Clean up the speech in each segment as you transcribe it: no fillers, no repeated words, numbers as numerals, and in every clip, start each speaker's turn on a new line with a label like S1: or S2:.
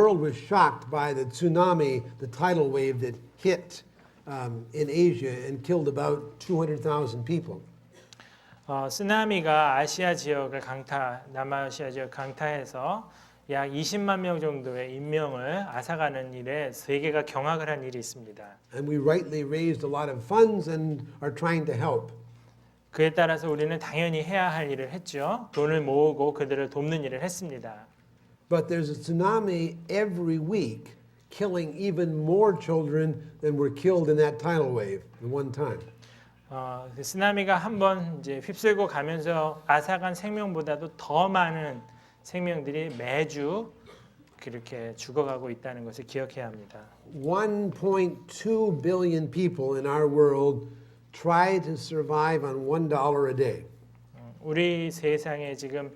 S1: world was shocked by the tsunami, the tidal wave that hit in Asia and killed about 200,000 people.
S2: 쓰나미가 아시아 지역을 남아시아 지역 강타해서 약 20만 명 정도의 인명을 앗아가는 일에 세계가 경악을 한 일이 있습니다.
S1: And we rightly raised a lot of funds and are trying to help.
S2: 그에 따라서 우리는 당연히 해야 할 일을 했죠. 돈을 모으고 그들을 돕는 일을 했습니다.
S1: But there's a tsunami every week killing even more children than were killed in that tidal wave at one time.
S2: 그 쓰나미가 한번 이제 휩쓸고 가면서 앗아간 생명보다도 더 많은 생명들이 매주 그렇게 죽어가고 있다는 것을 기억해야 합니다.
S1: 1.2 billion people in our world try to survive on $1 a day.
S2: 우리 세상에 지금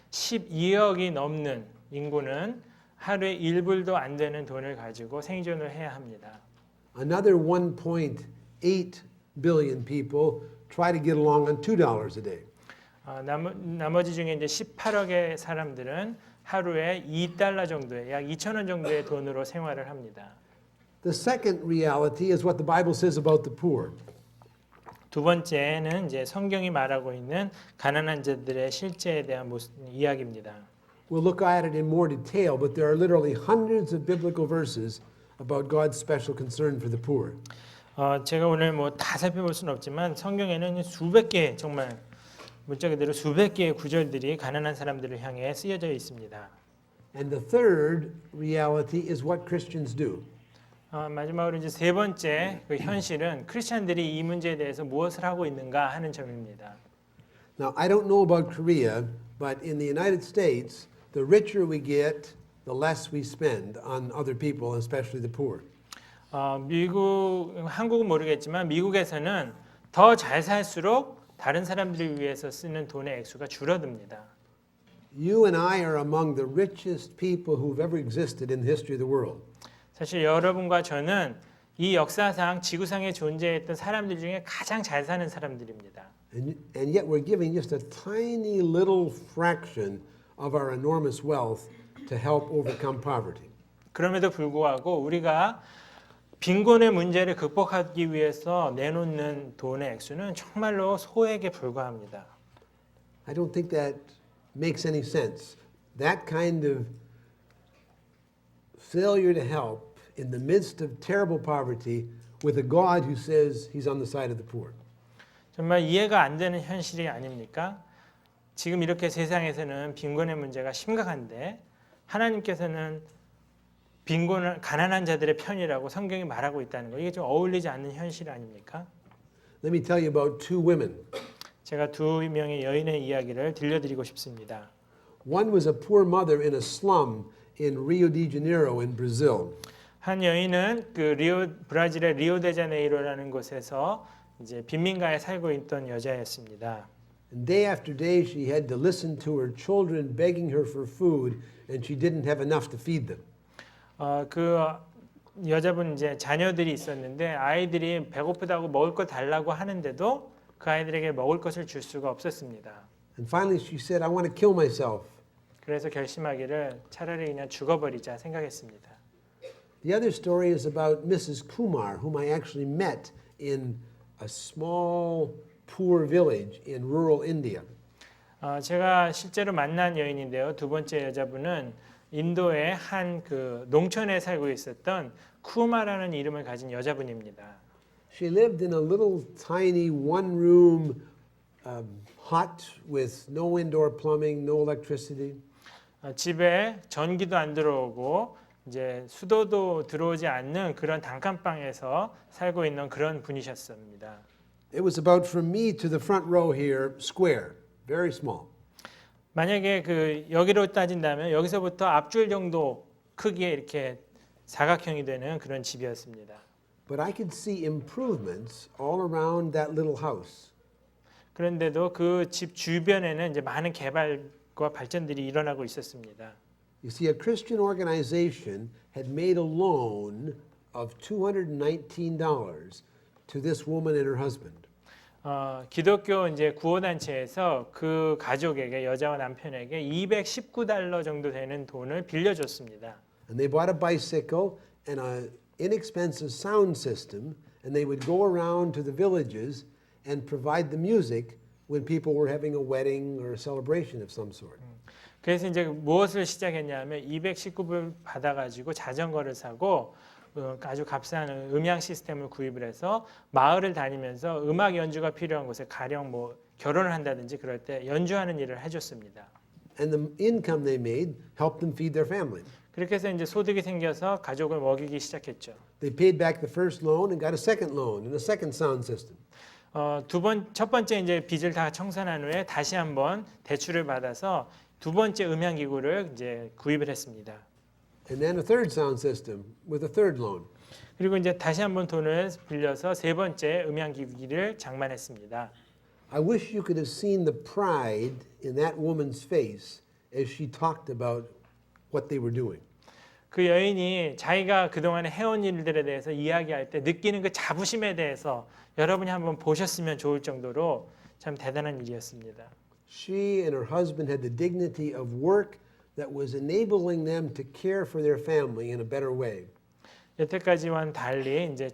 S2: 12억이 넘는 인구는 하루에 1불도 안 되는 돈을 가지고 생존을 해야 합니다.
S1: Another 1.8 billion people try to get along on $2 a day.
S2: 나머지 중에 이제 18억의 사람들은 하루에 2달러 정도의 약 2,000원 정도의 돈으로 생활을 합니다.
S1: The second reality is what the Bible says about the poor.
S2: 두 번째는 이제 성경이 말하고 있는 가난한 자들의 실제에 대한 이야기입니다.
S1: We'll look at it in more detail, but there are literally hundreds of biblical verses about God's special concern for the poor.
S2: 제가 오늘 뭐 다 살펴볼 수는 없지만 성경에는 수백 개 정말 문자 그대로 수백 개의 구절들이 가난한 사람들을 향해 쓰여져 있습니다.
S1: And the third reality is what Christians do.
S2: 마지막으로 이제 세 번째 그 현실은 크리스천들이 이 문제에 대해서 무엇을 하고 있는가 하는 점입니다.
S1: Now, I don't know about Korea, but in the United States, the richer we get, the less we spend on other people, especially the poor.
S2: 한국은 모르겠지만 미국에서는 더 잘 살수록 다른 사람들을 위해서 쓰는 돈의 액수가 줄어듭니다.
S1: You and I are among the richest people who've ever existed in the history of the world.
S2: 사실 여러분과 저는 이 역사상 지구상에 존재했던 사람들 중에 가장 잘 사는 사람들입니다.
S1: And yet we're giving just a tiny little fraction of our enormous wealth to help overcome poverty.
S2: 그럼에도 불구하고 우리가 빈곤의 문제를 극복하기 위해서 내놓는 돈의 액수는 정말로 소액에 불과합니다.
S1: I don't think that makes any sense. That kind of failure to help in the midst of terrible poverty with a God who says he's on the side of the poor.
S2: 정말 이해가 안 되는 현실이 아닙니까? 지금 이렇게 세상에서는 빈곤의 문제가 심각한데 하나님께서는 가난한 자들의 편이라고 성경이 말하고 있다는 거 이게 좀 어울리지 않는 현실 아닙니까?
S1: Let me tell you about two women.
S2: 제가 두 명의 여인의 이야기를 들려드리고 싶습니다.
S1: One was a poor mother in a slum in Rio de Janeiro in Brazil.
S2: 한 여인은 브라질의 리오데자네이로라는 곳에서 이제 빈민가에 살고 있던 여자였습니다.
S1: And day after day she had to listen to her children begging her for food and she didn't have enough to feed them.
S2: 그 여자분 이제 자녀들이 있었는데 아이들이 배고프다고 먹을 거 달라고 하는데도 그 아이들에게 먹을 것을 줄 수가 없었습니다.
S1: And finally she said, I want to kill myself.
S2: 그래서 결심하기를 차라리 그냥 죽어버리자 생각했습니다.
S1: The other story is about Mrs. Kumar, whom I actually met in a small poor village in rural India.
S2: 제가 실제로 만난 여인인데요. 두 번째 여자분은 인도의 한 그 농촌에 살고 있었던 쿠마라는 이름을 가진 여자분입니다.
S1: She lived in a little tiny one-room hut with no indoor plumbing, no electricity.
S2: 집에 전기도 안 들어오고 이제 수도도 들어오지 않는 그런 단칸방에서 살고 있는 그런 분이셨습니다.
S1: It was about from me to the front row here, square, very small.
S2: 만약에 그 여기로 따진다면 여기서부터 앞줄 정도 크기의 이렇게 사각형이 되는 그런 집이었습니다.
S1: But I could see improvements all around that little house.
S2: 그런데도 그 집 주변에는 이제 많은 개발과 발전들이 일어나고 있었습니다.
S1: You see, a Christian organization had made a loan of $219 to this woman and her husband.
S2: 기독교 이제 구호단체에서 그 가족에게 여자와 남편에게 $219 정도 되는 돈을 빌려줬습니다.
S1: and they bought a bicycle and an inexpensive sound system, and they would go around to the villages and provide the music when people were having a wedding or a celebration of some sort.
S2: 그래서 이제 무엇을 시작했냐면 219불 받아가지고 자전거를 사고 아주 값싼 음향 시스템을 구입을 해서 마을을 다니면서 음악 연주가 필요한 곳에 가령 뭐 결혼을 한다든지 그럴 때 연주하는 일을 해줬습니다.
S1: And the income they made helped them feed their family.
S2: 그렇게 해서 이제 소득이 생겨서 가족을 먹이기 시작했죠.
S1: They paid back the first loan and got a second loan and a second sound system.
S2: 첫 번째 이제 빚을 다 청산한 후에 다시 한번 대출을 받아서 두 번째 음향 기구를 이제 구입을 했습니다.
S1: And then a third sound system with a third loan.
S2: 그리고 이제 다시 한번 돈을 빌려서 세 번째 음향 기기를 장만했습니다.
S1: I wish you could have seen the pride in that woman's face as she talked about what they were doing.
S2: 그 여인이 자기가 그동안에 해온 일들에 대해서 이야기할 때 느끼는 그 자부심에 대해서 여러분이 한번 보셨으면 좋을 정도로 참 대단한 일이었습니다.
S1: She and her husband had the dignity of work that was enabling them to care for their family in a better way.
S2: 여태까지와는 달리 이제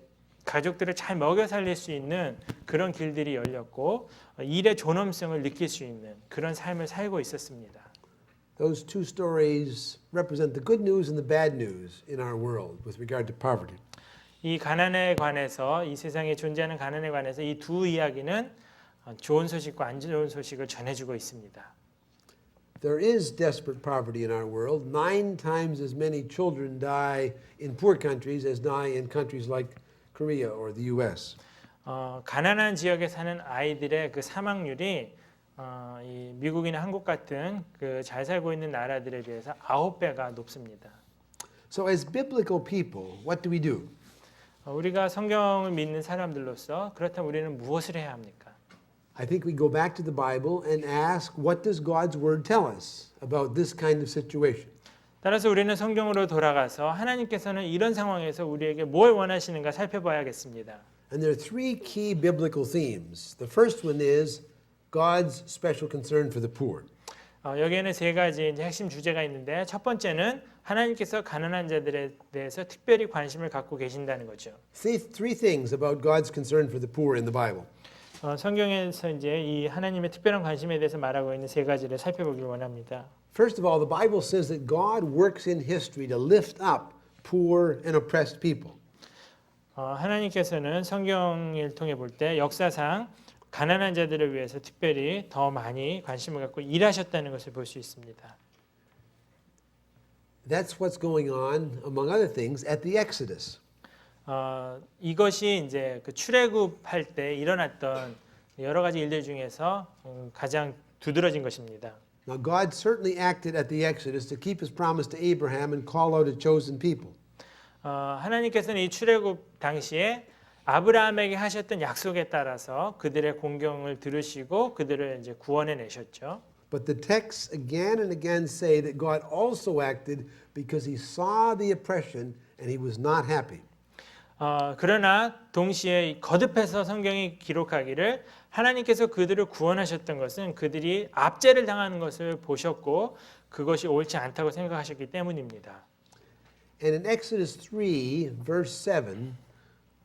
S2: 가족들을 잘 먹여 살릴 수 있는 그런 길들이 열렸고 일의 존엄성을 느낄 수 있는 그런 삶을 살고 있었습니다.
S1: Those two stories represent the good news and the bad news in our world with regard to poverty.
S2: 이 가난에 관해서 이 세상에 존재하는 가난에 관해서 이 두 이야기는 좋은 소식과 안 좋은 소식을 전해주고 있습니다.
S1: There is desperate poverty in our world. 9 times as many children die in poor countries as die in countries like Korea or the U.S.
S2: 가난한 지역에 사는 아이들의 그 사망률이 이 미국이나 한국 같은 그 잘 살고 있는 나라들에 비해서 9배가 높습니다.
S1: So as biblical people, what do we do?
S2: 우리가 성경을 믿는 사람들로서 그렇다면 우리는 무엇을 해야 합니까?
S1: I think we go back to the Bible and ask, what does God's word tell us about this kind of situation?
S2: 따라서 우리는 성경으로 돌아가서 하나님께서는 이런 상황에서 우리에게 뭘 원하시는가 살펴봐야겠습니다.
S1: And there are 3 key biblical themes. The first one is God's special concern for the poor.
S2: 여기에는 3가지 이제 핵심 주제가 있는데 첫 번째는 하나님께서 가난한 자들에 대해서 특별히 관심을 갖고 계신다는 거죠.
S1: 3 things about God's concern for the poor in the Bible.
S2: 성경에서 이제 이 하나님의 특별한 관심에 대해서 말하고 있는 3가지를 살펴보길 원합니다.
S1: First of all, the Bible says that God works in history to lift up poor and oppressed people.
S2: 하나님께서는 성경을 통해 볼 때 역사상 가난한 자들을 위해서 특별히 더 많이 관심을 갖고 일하셨다는 것을 볼 수 있습니다.
S1: That's what's going on, among other things, at the Exodus.
S2: 이것이 이제 그 출애굽할 때 일어났던 여러 가지 일들 중에서 가장 두드러진 것입니다.
S1: Now, God certainly acted at the Exodus to keep His promise to Abraham and call out a chosen people.
S2: 하나님께서는 이 출애굽 당시에 아브라함에게 하셨던 약속에 따라서 그들의 공경을 들으시고 그들을 이제 구원해 내셨죠.
S1: But the texts again and again say that God also acted because He saw the oppression and He was not happy.
S2: 그러나 동시에 거듭해서 성경이 기록하기를 하나님께서 그들을 구원하셨던 것은 그들이 압제를 당하는 것을 보셨고 그것이 옳지 않다고 생각하셨기 때문입니다.
S1: And in Exodus 3, verse 7,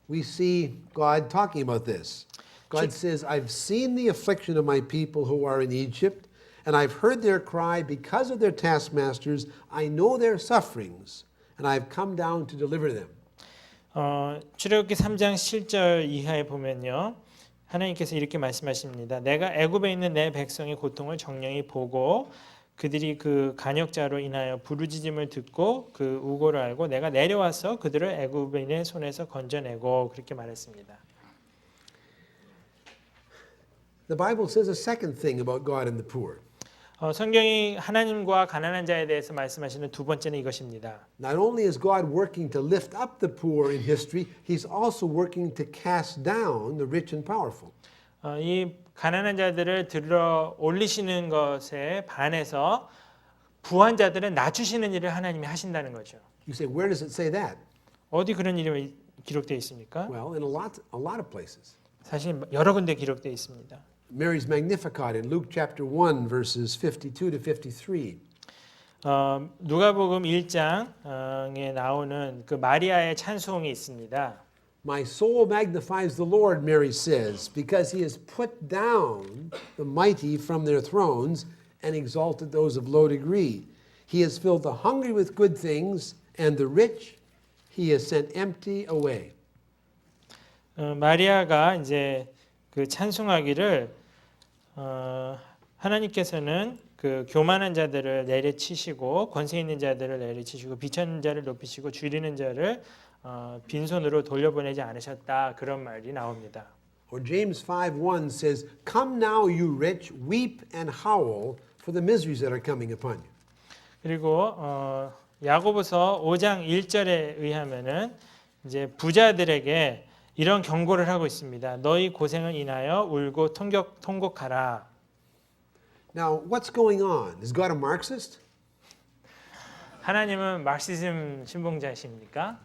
S1: we see God talking about this. God says, I've seen the affliction of my people who are in Egypt, and I've heard their cry because of their taskmasters. I know their sufferings, and I've come down to deliver them.
S2: 출애굽기 3장 7절 이하에 보면요. 하나님께서 이렇게 말씀하십니다. 내가 애굽에 있는 내 백성의 고통을 정령히 보고 그들이 그 간역자로 인하여 부르짖음을 듣고 그 우고를 알고 내가 내려와서 그들을 애굽인의 손에서 건져내고 그렇게 말했습니다.
S1: The Bible says a second thing about God and the poor.
S2: 성경이 하나님과 가난한 자에 대해서 말씀하시는 두 번째는 이것입니다.
S1: Not only is God working to lift up the poor in history, He's also working to cast down the rich and powerful.
S2: 이 가난한 자들을 들어 올리시는 것에 반해서 부한 자들은 낮추시는 일을 하나님이 하신다는 거죠.
S1: You say, where does it say that?
S2: 어디 그런 일이 기록되어 있습니까?
S1: Well, in a lot of places.
S2: 사실 여러 군데 기록되어 있습니다.
S1: Mary's Magnificat in Luke chapter 1 verses 52 to 53.
S2: 누가복음 1장에 나오는 그 마리아의 찬송이 있습니다.
S1: My soul magnifies the Lord, Mary says, because he has put down the mighty from their thrones and exalted those of low degree. He has filled the hungry with good things, and the rich he has sent empty away.
S2: 마리아가 이제 그 찬송하기를 하나님께서는 그 교만한 자들을 내려치시고 권세 있는 자들을 내려치시고 비천한 자를 높이시고 줄이는 자를 빈손으로 돌려보내지 않으셨다 그런 말이 나옵니다.
S1: Or James 5:1 says, "Come now, you rich, weep and howl for the miseries that are coming upon you."
S2: 그리고 야고보서 5장 1절에 의하면은 이제 부자들에게 이런 경고를 하고 있습니다. 너희 고생을 인하여 울고 통곡하라.
S1: Now, what's going on? Is God a Marxist?
S2: 하나님은 마르시즘 신봉자이십니까?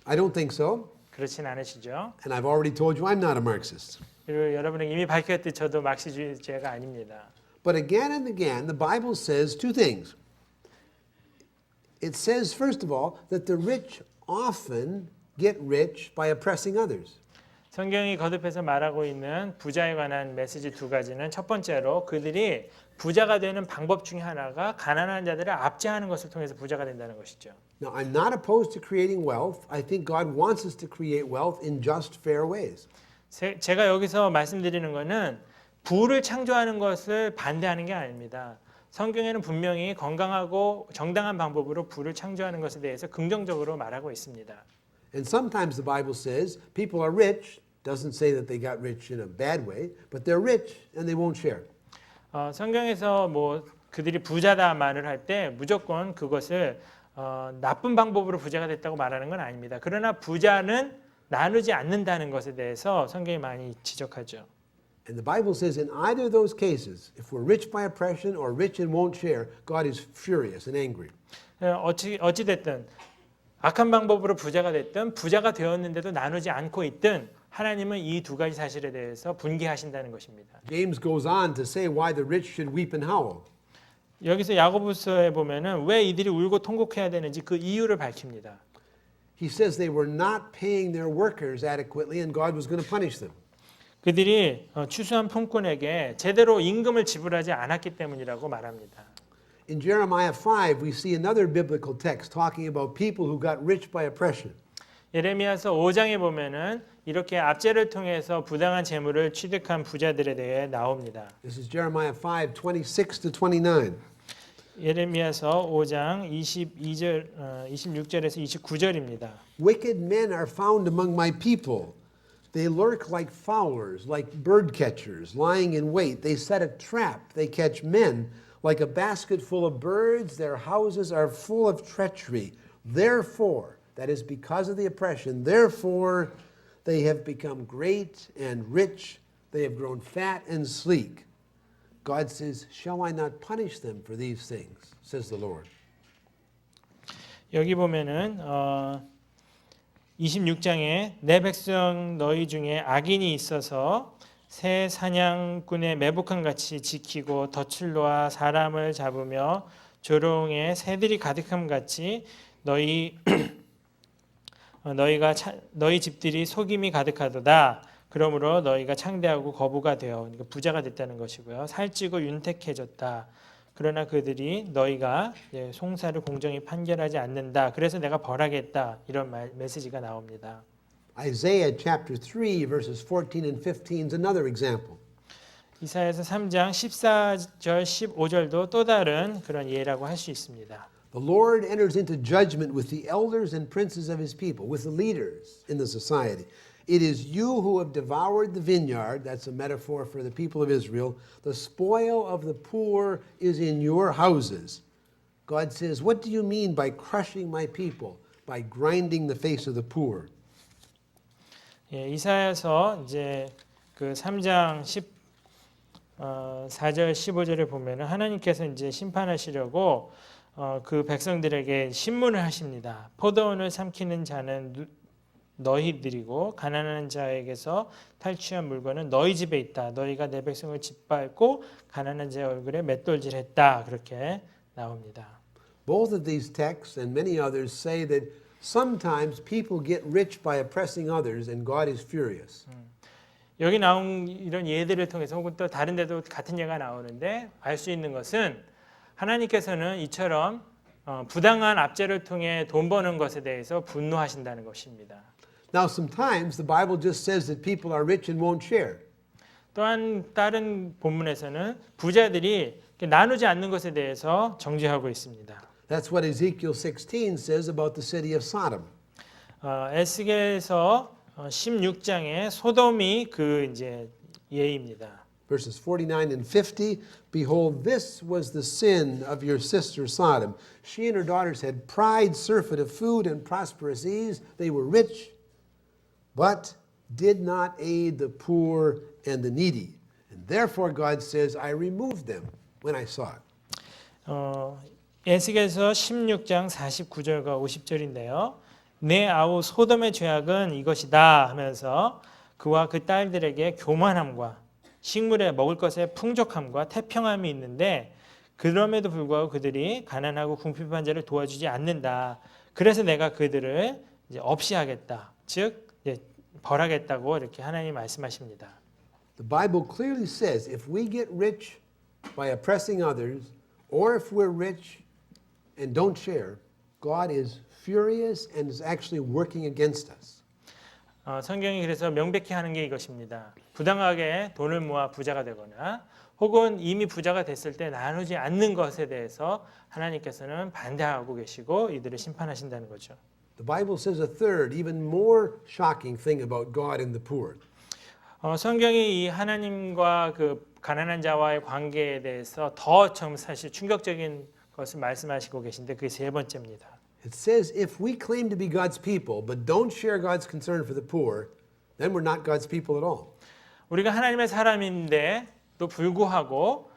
S1: I don't think so.
S2: 그렇진 않으시죠.
S1: And I've already told you I'm not a Marxist.
S2: 그리고 여러분은 이미 밝혔듯이 저도 막시주의자가 아닙니다.
S1: But again and again, the Bible says two things. It says, first of all, that the rich often get rich by oppressing others.
S2: 성경이 거듭해서 말하고 있는 부자에 관한 메시지 두 가지는 첫 번째로 그들이 부자가 되는 방법 중에 하나가 가난한 자들을 압제하는 것을 통해서 부자가 된다는 것이죠.
S1: Now, I'm not opposed to creating wealth. I think God wants us to create wealth in just, fair ways.
S2: 제가 여기서 말씀드리는 것은 부를 창조하는 것을 반대하는 게 아닙니다. 성경에는 분명히 건강하고 정당한 방법으로 부를 창조하는 것에 대해서 긍정적으로 말하고 있습니다.
S1: And sometimes the Bible says people are rich. Doesn't say that they got rich in a bad way, but they're rich and they won't share.
S2: 성경에서 뭐 그들이 부자다 말을 할 때 무조건 그것을 나쁜 방법으로 부자가 됐다고 말하는 건 아닙니다. 그러나 부자는 나누지 않는다는 것에 대해서 성경이 많이 지적하죠.
S1: And the Bible says in either of those cases, if we're rich by oppression or rich and won't share, God is furious and angry.
S2: 어찌 됐든 악한 방법으로 부자가 됐든 부자가 되었는데도 나누지 않고 있든 하나님은 이 두 가지 사실에 대해서 분개하신다는 것입니다.
S1: James goes on to say why the rich should weep and howl.
S2: 여기서 야고보서에 보면은 왜 이들이 울고 통곡해야 되는지 그 이유를 밝힙니다.
S1: He says they were not paying their workers adequately and God was going to punish them.
S2: 그들이 추수한 품꾼에게 제대로 임금을 지불하지 않았기 때문이라고 말합니다.
S1: In Jeremiah 5, we see another biblical text talking about people who got rich by oppression.
S2: 예레미야서 5장에 보면은 이렇게 압제를 통해서 부당한 재물을 취득한 부자들에 대해 나옵니다.
S1: This is Jeremiah 5, 26 to 29.
S2: 예레미야서 5장 26절에서 29절입니다.
S1: Wicked men are found among my people. They lurk like fowlers, like bird catchers, lying in wait. They set a trap. They catch men. Like a basket full of birds, their houses are full of treachery. Therefore, that is because of the oppression, therefore they have become great and rich. They have grown fat and sleek. God says, shall I not punish them for these things, says the Lord.
S2: 여기 보면은 26장에 내 백성 너희 중에 악인이 있어서 새 사냥꾼의 매복함 같이 지키고 덫을 놓아 사람을 잡으며 조롱에 새들이 가득함 같이 너희 집들이 속임이 가득하도다. 그러므로 너희가 창대하고 거부가 되어 그러니까 부자가 됐다는 것이고요. 살찌고 윤택해졌다. 그러나 그들이 너희가 송사를 공정히 판결하지 않는다. 그래서 내가 벌하겠다. 이런 메시지가 나옵니다.
S1: Isaiah chapter 3 verses 14 and 15 is another example.
S2: 이사야서 3장 14절 15절도 또 다른 그런 예라고 할 수 있습니다.
S1: The Lord enters into judgment with the elders and princes of his people, with the leaders in the society. It is you who have devoured the vineyard, that's a metaphor for the people of Israel. The spoil of the poor is in your houses. God says, what do you mean by crushing my people, by grinding the face of the poor?
S2: 예, 이사야서 이제 그 3장 4절 15절에 보면은 하나님께서 이제 심판하시려고 그 백성들에게 신문을 하십니다. 포도원을 삼키는 자는 너희들이고 가난한 자에게서 탈취한 물건은 너희 집에 있다. 너희가 내 백성을 짓밟고 가난한 자의 얼굴에 맷돌질했다. 그렇게 나옵니다.
S1: Both of these texts and many others say that sometimes people get rich by oppressing others and God is furious.
S2: 여기 나온 이런 예들을 통해서 혹은 또 다른 데도 같은 예가 나오는데 알 수 있는 것은 하나님께서는 이처럼 부당한 압제를 통해 돈 버는 것에 대해서 분노하신다는 것입니다.
S1: Now sometimes the Bible just says that people are rich and won't share.
S2: 또한 다른 본문에서는 부자들이 나누지 않는 것에 대해서 정죄하고 있습니다.
S1: That's what Ezekiel 16 says about the city of Sodom.
S2: 에스겔서 16장의 소돔이 그 이제 예입니다.
S1: Verses 49 and 50, behold, this was the sin of your sister Sodom. She and her daughters had pride, surfeit of food, and prosperous ease. They were rich, but did not aid the poor and the needy. And therefore God says, I removed them when I saw it.
S2: 에스겔서 16장 49절과 50절인데요. 내 아우 소돔의 죄악은 이것이다 하면서 그와 그 딸들에게 교만함과 식물에 먹을 것에 풍족함과 태평함이 있는데 그럼에도 불구하고 그들이 가난하고 궁핍한 자를 도와주지 않는다. 그래서 내가 그들을 이제 없이 하겠다. 즉 벌하겠다고 이렇게 하나님이 말씀하십니다.
S1: The Bible clearly says if we get rich by oppressing others, or if we're rich and don't share, God is furious and is actually working against us.
S2: 성경이 그래서 명백히 하는 게 이것입니다. 부당하게 돈을 모아 부자가 되거나 혹은 이미 부자가 됐을 때 나누지 않는 것에 대해서 하나님께서는 반대하고 계시고 이들을 심판하신다는 거죠.
S1: The Bible says a third, even more shocking thing about God and the poor.
S2: 성경이 이 하나님과 그 가난한 자와의 관계에 대해서 더 좀 사실 충격적인 것을 말씀하시고 계신데 그게 세 번째입니다.
S1: It says if we claim to be God's people but don't share God's concern for the poor, then we're not God's people at all.
S2: 우리가 하나님의 사람인데 또 불구하고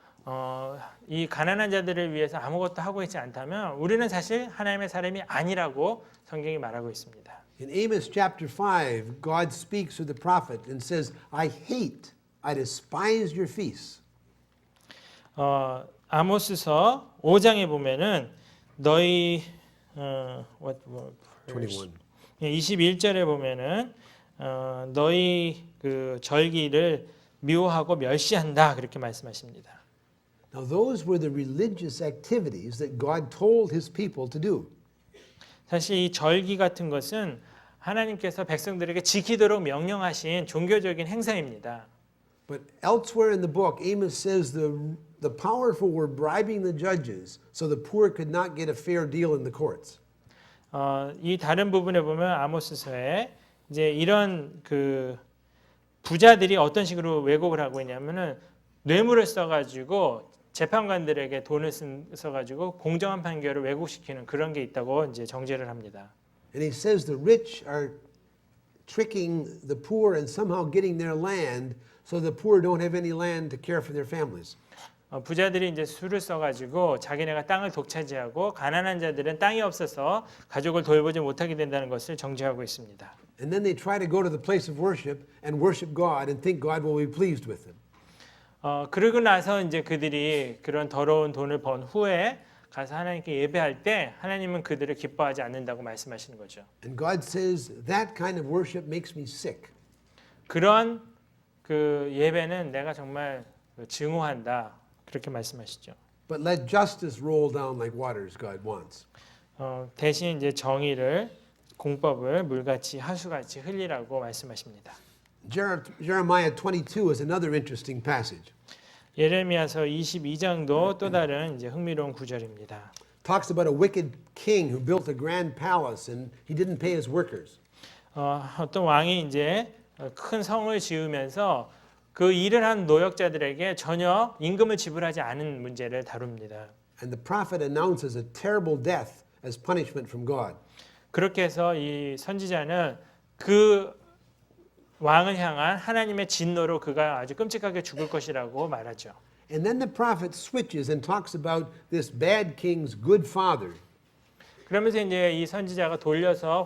S2: 이 가난한 자들을 위해서 아무것도 하고 있지 않다면 우리는 사실 하나님의 사람이 아니라고 성경이 말하고 있습니다.
S1: In Amos chapter 5, God speaks to the prophet and says, I hate, I despise your feasts.
S2: 아모스서 5장에 보면은 너희
S1: 21.
S2: 21절에 보면은 너희 그 절기를 미워하고 멸시한다 그렇게 말씀하십니다.
S1: Now those were the religious activities that God told his people to do.
S2: 사실 이 절기 같은 것은 하나님께서 백성들에게 지키도록 명령하신 종교적인 행사입니다.
S1: But elsewhere in the book, Amos says the powerful were bribing the judges so the poor could not get a fair deal in the courts.
S2: 이 다른 부분에 보면 아모스서에 이제 이런 그 부자들이 어떤 식으로 왜곡을 하고 있냐면은 뇌물을 써가지고 재판관들에게 돈을 써가지고 공정한 판결을 왜곡시키는 그런 게 있다고 이제 정죄를 합니다.
S1: And he says the rich are tricking the poor and somehow getting their land so the poor don't have any land to care for their families.
S2: 부자들이 이제 수를 써가지고 자기네가 땅을 독차지하고 가난한 자들은 땅이 없어서 가족을 돌보지 못하게 된다는 것을 정죄하고 있습니다.
S1: And then they try to go to the place of worship and worship God and think God will be pleased with them.
S2: 그러고 나서 이제 그들이 그런 더러운 돈을 번 후에 가서 하나님께 예배할 때 하나님은 그들을 기뻐하지 않는다고 말씀하시는 거죠.
S1: And God says that kind of worship makes me sick.
S2: 그런 그 예배는 내가 정말 증오한다 그렇게 말씀하시죠.
S1: But let justice roll down like waters, God wants.
S2: 대신 이제 정의를 공법을 물같이 하수같이 흘리라고 말씀하십니다.
S1: Jeremiah 22 is another interesting passage.
S2: 예레미야서 22장도 또 다른 이제 흥미로운 구절입니다.
S1: Talks about a wicked king who built a grand palace and he didn't pay his workers.
S2: 어떤 왕이 이제 큰 성을 지으면서 그 일을 한 노역자들에게 전혀 임금을 지불하지 않은 문제를 다룹니다.
S1: And the prophet announces a terrible death as punishment from God.
S2: 그렇게 해서 이 선지자는 그 왕을 향한 하나님의 진노로 그가 아주 끔찍하게 죽을 것이라고 말하죠.
S1: And then the prophet switches and talks about this bad king's good father.
S2: 그러면서 이제 이 선지자가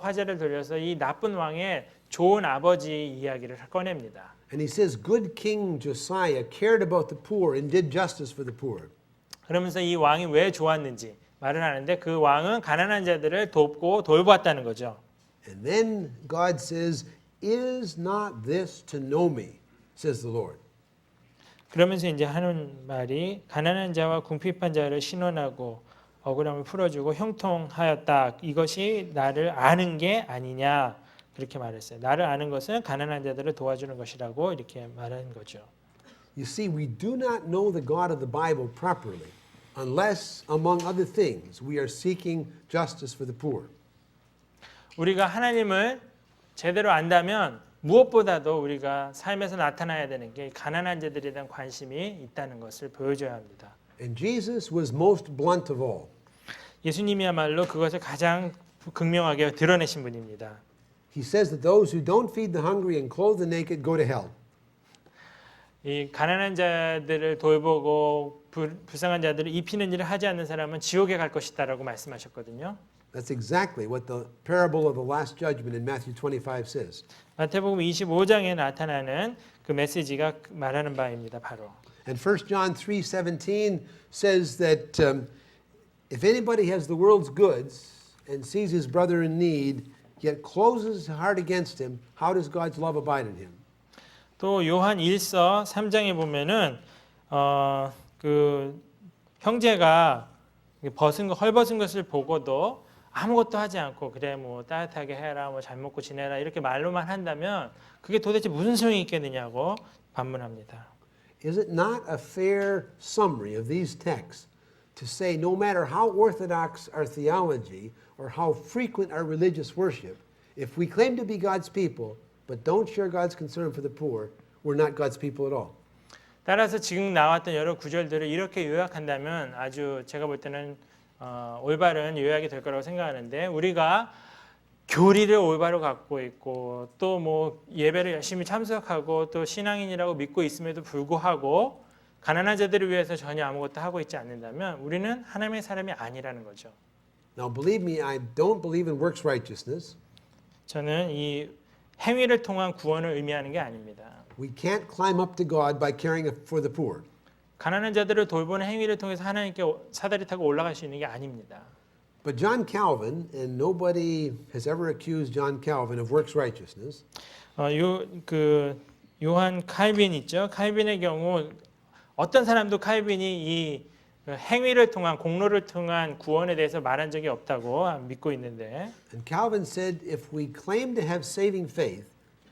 S2: 화제를 돌려서 이 나쁜 왕의 좋은 아버지 이야기를 꺼냅니다.
S1: And he says, good King Josiah cared about the poor and did justice for the poor.
S2: 그러면서 이 왕이 왜 좋았는지 말을 하는데 그 왕은 가난한 자들을 돕고 돌보았다는 거죠.
S1: And then God says, "Is not this to know me?" says the Lord.
S2: 그러면서 이제 하는 말이 가난한 자와 궁핍한 자를 신원하고 억울함을 풀어주고 형통하였다. 이것이 나를 아는 게 아니냐 그렇게 말했어요. 나를 아는 것은 가난한 자들을 도와주는 것이라고 이렇게 말하는 거죠.
S1: You see, we do not know the God of the Bible properly unless, among other things, we are seeking justice for the poor.
S2: 우리가 하나님을 제대로 안다면 무엇보다도 우리가 삶에서 나타나야 되는 게 가난한 자들에 대한 관심이 있다는 것을 보여줘야 합니다.
S1: And Jesus was most blunt of all.
S2: 예수님이야말로 그것을 가장 극명하게 드러내신 분입니다.
S1: He says that those who don't feed the hungry and clothe the naked go to hell.
S2: 이 가난한 자들을 돌보고 불쌍한 자들을 입히는 일을 하지 않는 사람은 지옥에 갈 것이다라고 말씀하셨거든요.
S1: That's exactly what the parable of the Last Judgment in Matthew 25 says.
S2: 마태복음 25장에 나타나는 그 메시지가 말하는 바입니다. 바로.
S1: And 1 John 3:17 says that if anybody has the world's goods and sees his brother in need, yet closes his heart against him, how does God's love abide in him?
S2: 또 요한 1서 3장에 보면은 그 형제가 헐벗은 것을 보고도 아무것도 하지 않고 그래 뭐 따뜻하게 해라 뭐 잘 먹고 지내라 이렇게 말로만 한다면 그게 도대체 무슨 소용이 있겠느냐고 반문합니다.
S1: Is it not a fair summary of these texts to say no matter how orthodox our theology or how frequent our religious worship, if we claim to be God's people but don't share God's concern for the poor, we're not God's people at all.
S2: 따라서 지금 나왔던 여러 구절들을 이렇게 요약한다면 아주 제가 볼 때는 올바른 요약이 될 거라고 생각하는데 우리가 교리를 올바로 갖고 있고 또 뭐 예배를 열심히 참석하고 또 신앙인이라고 믿고 있음에도 불구하고 가난한 자들을 위해서 전혀 아무것도 하고 있지 않는다면 우리는 하나님의 사람이 아니라는 거죠.
S1: Now believe me, I don't believe in works righteousness.
S2: 저는 이 행위를 통한 구원을 의미하는 게 아닙니다.
S1: We can't climb up to God by caring for the poor.
S2: 가난한 자들을 돌보는 행위를 통해서 하나님께 사다리 타고 올라갈 수 있는 게 아닙니다.
S1: But John Calvin, and nobody has ever accused John Calvin of works righteousness.
S2: 요한 칼빈 있죠. 칼빈의 경우 어떤 사람도 칼빈이 이 행위를 통한 공로를 통한 구원에 대해서 말한 적이 없다고 믿고 있는데.
S1: And Calvin said, if we claim to have saving faith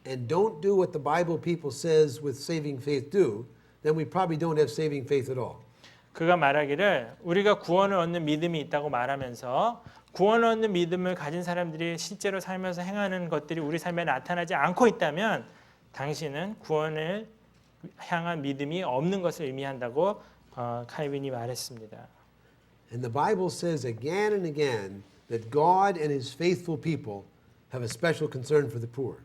S1: and don't do what the Bible people says with saving faith do, then we probably don't have saving faith at all.
S2: 그가 말하기를 우리가 구원을 얻는 믿음이 있다고 말하면서 구원을 얻는 믿음을 가진 사람들이 실제로 살면서 행하는 것들이 우리 삶에 나타나지 않고 있다면 당신은 구원을 향한 믿음이 없는 것을 의미한다고 칼빈이 말했습니다.
S1: And the Bible says again and again that God and his faithful people have a special concern for the poor.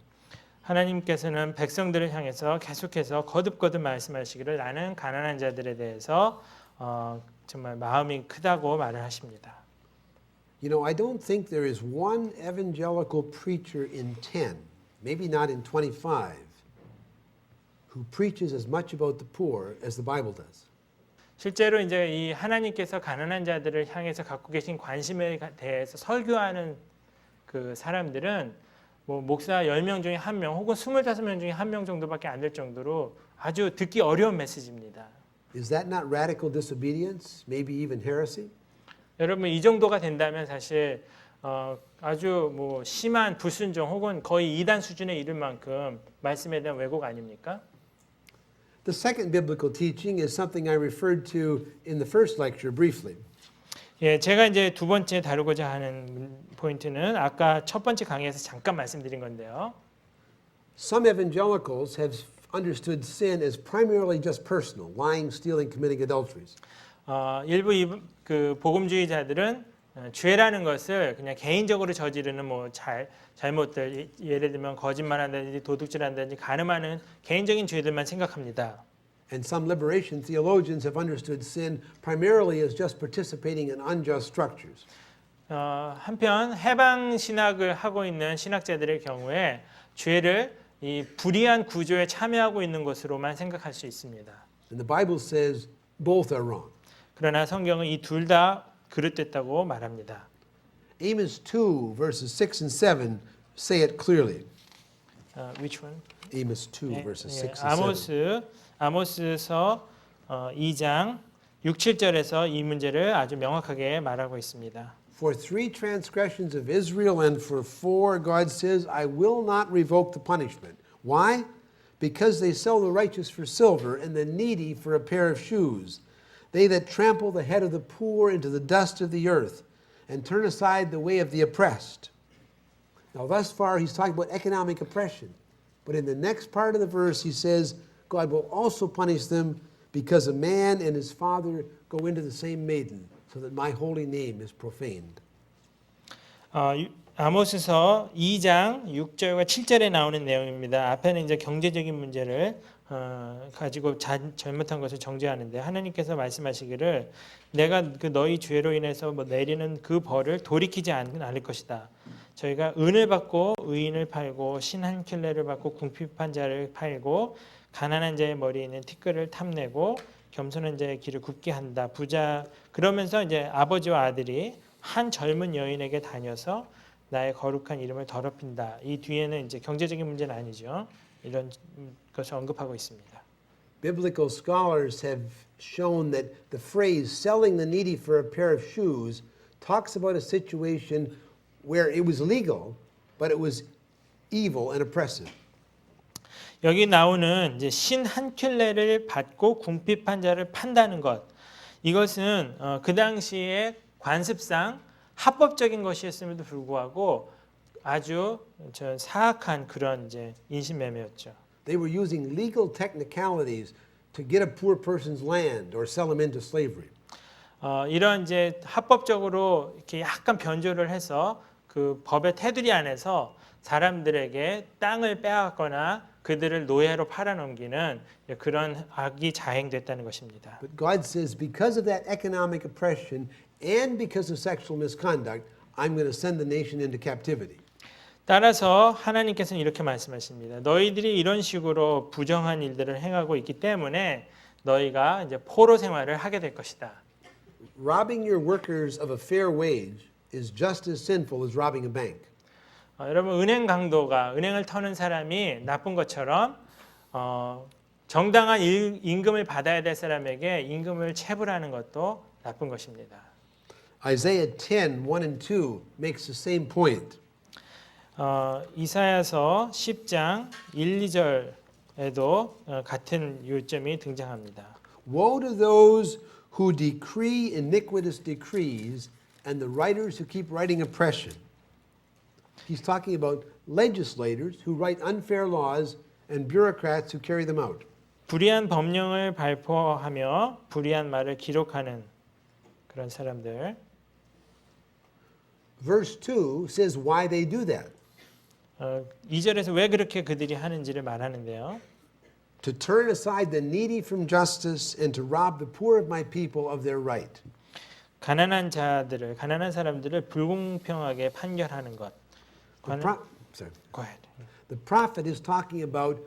S2: 하나님께서는 백성들을 향해서 계속해서 거듭거듭 말씀하시기를 나는 가난한 자들에 대해서 정말 마음이 크다고 말을 하십니다.
S1: You know, I don't think there is one evangelical preacher in 10, maybe not in 25, who preaches as much about the poor as the Bible does.
S2: 실제로 이제 이 하나님께서 가난한 자들을 향해서 갖고 계신 관심에 대해서 설교하는 그 사람들은 뭐 목사 10명 중에 1명 혹은 25명 중에 1명 정도밖에 안 될 정도로 아주 듣기 어려운 메시지입니다.
S1: Is that not radical disobedience, maybe even heresy?
S2: 여러분 이 정도가 된다면 사실 아주 뭐 심한 불순종 혹은 거의 이단 수준에 이를 만큼 말씀에 대한 왜곡 아닙니까?
S1: The second biblical teaching is something I referred to in the first lecture briefly.
S2: 예, 제가 이제 두 번째 다루고자 하는 포인트는 아까 첫 번째 강의에서 잠깐 말씀드린 건데요.
S1: Some evangelicals have understood sin as primarily just personal, lying, stealing, committing adulteries.
S2: 일부 그 복음주의자들은 죄라는 것을 그냥 개인적으로 저지르는 뭐 잘못들 예를 들면 거짓말한다든지 도둑질한다든지 간음하는 개인적인 죄들만 생각합니다.
S1: And some liberation theologians have understood sin primarily as just participating in unjust structures.
S2: 한편 해방 신학을 하고 있는 신학자들의 경우에 죄를 이 불의한 구조에 참여하고 있는 것으로만 생각할 수 있습니다.
S1: And the Bible says both are wrong.
S2: 그러나 성경은 이 둘 다 그릇됐다고 말합니다.
S1: Amos 2, verses 6 and 7 say it clearly.
S2: Which one?
S1: Amos 2,
S2: 네,
S1: verses
S2: 예,
S1: 6 and 7.
S2: 아모스서 2장 6, 7절에서 이 문제를 아주 명확하게 말하고 있습니다.
S1: For 3 transgressions of Israel and for 4, God says, I will not revoke the punishment. Why? Because they sell the righteous for silver and the needy for a pair of shoes. They that trample the head of the poor into the dust of the earth and turn aside the way of the oppressed. Now, thus far, he's talking about economic oppression. But in the next part of the verse, he says, God will also punish them because a man and his father go into the same maiden, so that my holy name is profaned.
S2: 아모스서 2장 6절과 7절에 나오는 내용입니다. 앞에는 이제 경제적인 문제를 가지고 잘못한 것을 정죄하는데 하나님께서 말씀하시기를 내가 그 너희 죄로 인해서 내리는 그 벌을 돌이키지 않을 것이다. 저희가 은을 받고 의인을 팔고 신 한 켤레를 받고 궁핍한 자를 팔고 가난한 자의 머리에 있는 티끌을 탐내고 겸손한 자의 길을 굽게 한다. 부자 그러면서 이제 아버지와 아들이 한 젊은 여인에게 다녀서 나의 거룩한 이름을 더럽힌다. 이 뒤에는 이제 경제적인 문제는 아니죠. 이런 것을 언급하고 있습니다.
S1: Biblical scholars have shown that the phrase selling the needy for a pair of shoes talks about a situation where it was legal, but it was evil and oppressive.
S2: 여기 나오는 이제 신 한 켤레를 받고 궁핍한 자를 판다는 것. 이것은 그 당시에 관습상 합법적인 것이었음에도 불구하고 아주 사악한 그런 이제 인신매매였죠.
S1: They were using legal technicalities to get a poor person's land or sell him into slavery.
S2: 이런 이제 합법적으로 이렇게 약간 변조를 해서 그 법의 테두리 안에서 사람들에게 땅을 빼앗거나 그들을 노예로 팔아넘기는 그런 악이 자행됐다는 것입니다.
S1: But God says, because of that economic oppression and because of sexual misconduct, I'm going to send the nation into captivity.
S2: 따라서 하나님께서는 이렇게 말씀하십니다. 너희들이 이런 식으로 부정한 일들을 행하고 있기 때문에 너희가 이제 포로 생활을 하게 될 것이다.
S1: Robbing your workers of a fair wage is just as sinful as robbing a bank.
S2: 여러분 은행 강도가 은행을 터는 사람이 나쁜 것처럼 정당한 임금을 받아야 될 사람에게 임금을 체불하는 것도 나쁜 것입니다.
S1: Isaiah 10, 1 and 2 makes the same point.
S2: 이사야서 10장 1, 2절에도 같은 요점이 등장합니다.
S1: Woe to those who decree iniquitous decrees and the writers who keep writing oppression. He's talking about legislators who write unfair laws and bureaucrats who carry them out.
S2: 불의한 법령을 발표하며 불의한 말을 기록하는 그런 사람들.
S1: Verse 2 says why they do that.
S2: 2절에서 왜 그렇게 그들이 하는지를 말하는데요.
S1: To turn aside the needy from justice and to rob the poor of my people of their right.
S2: 가난한 사람들을 불공평하게 판결하는 것.
S1: Go ahead. The prophet is talking about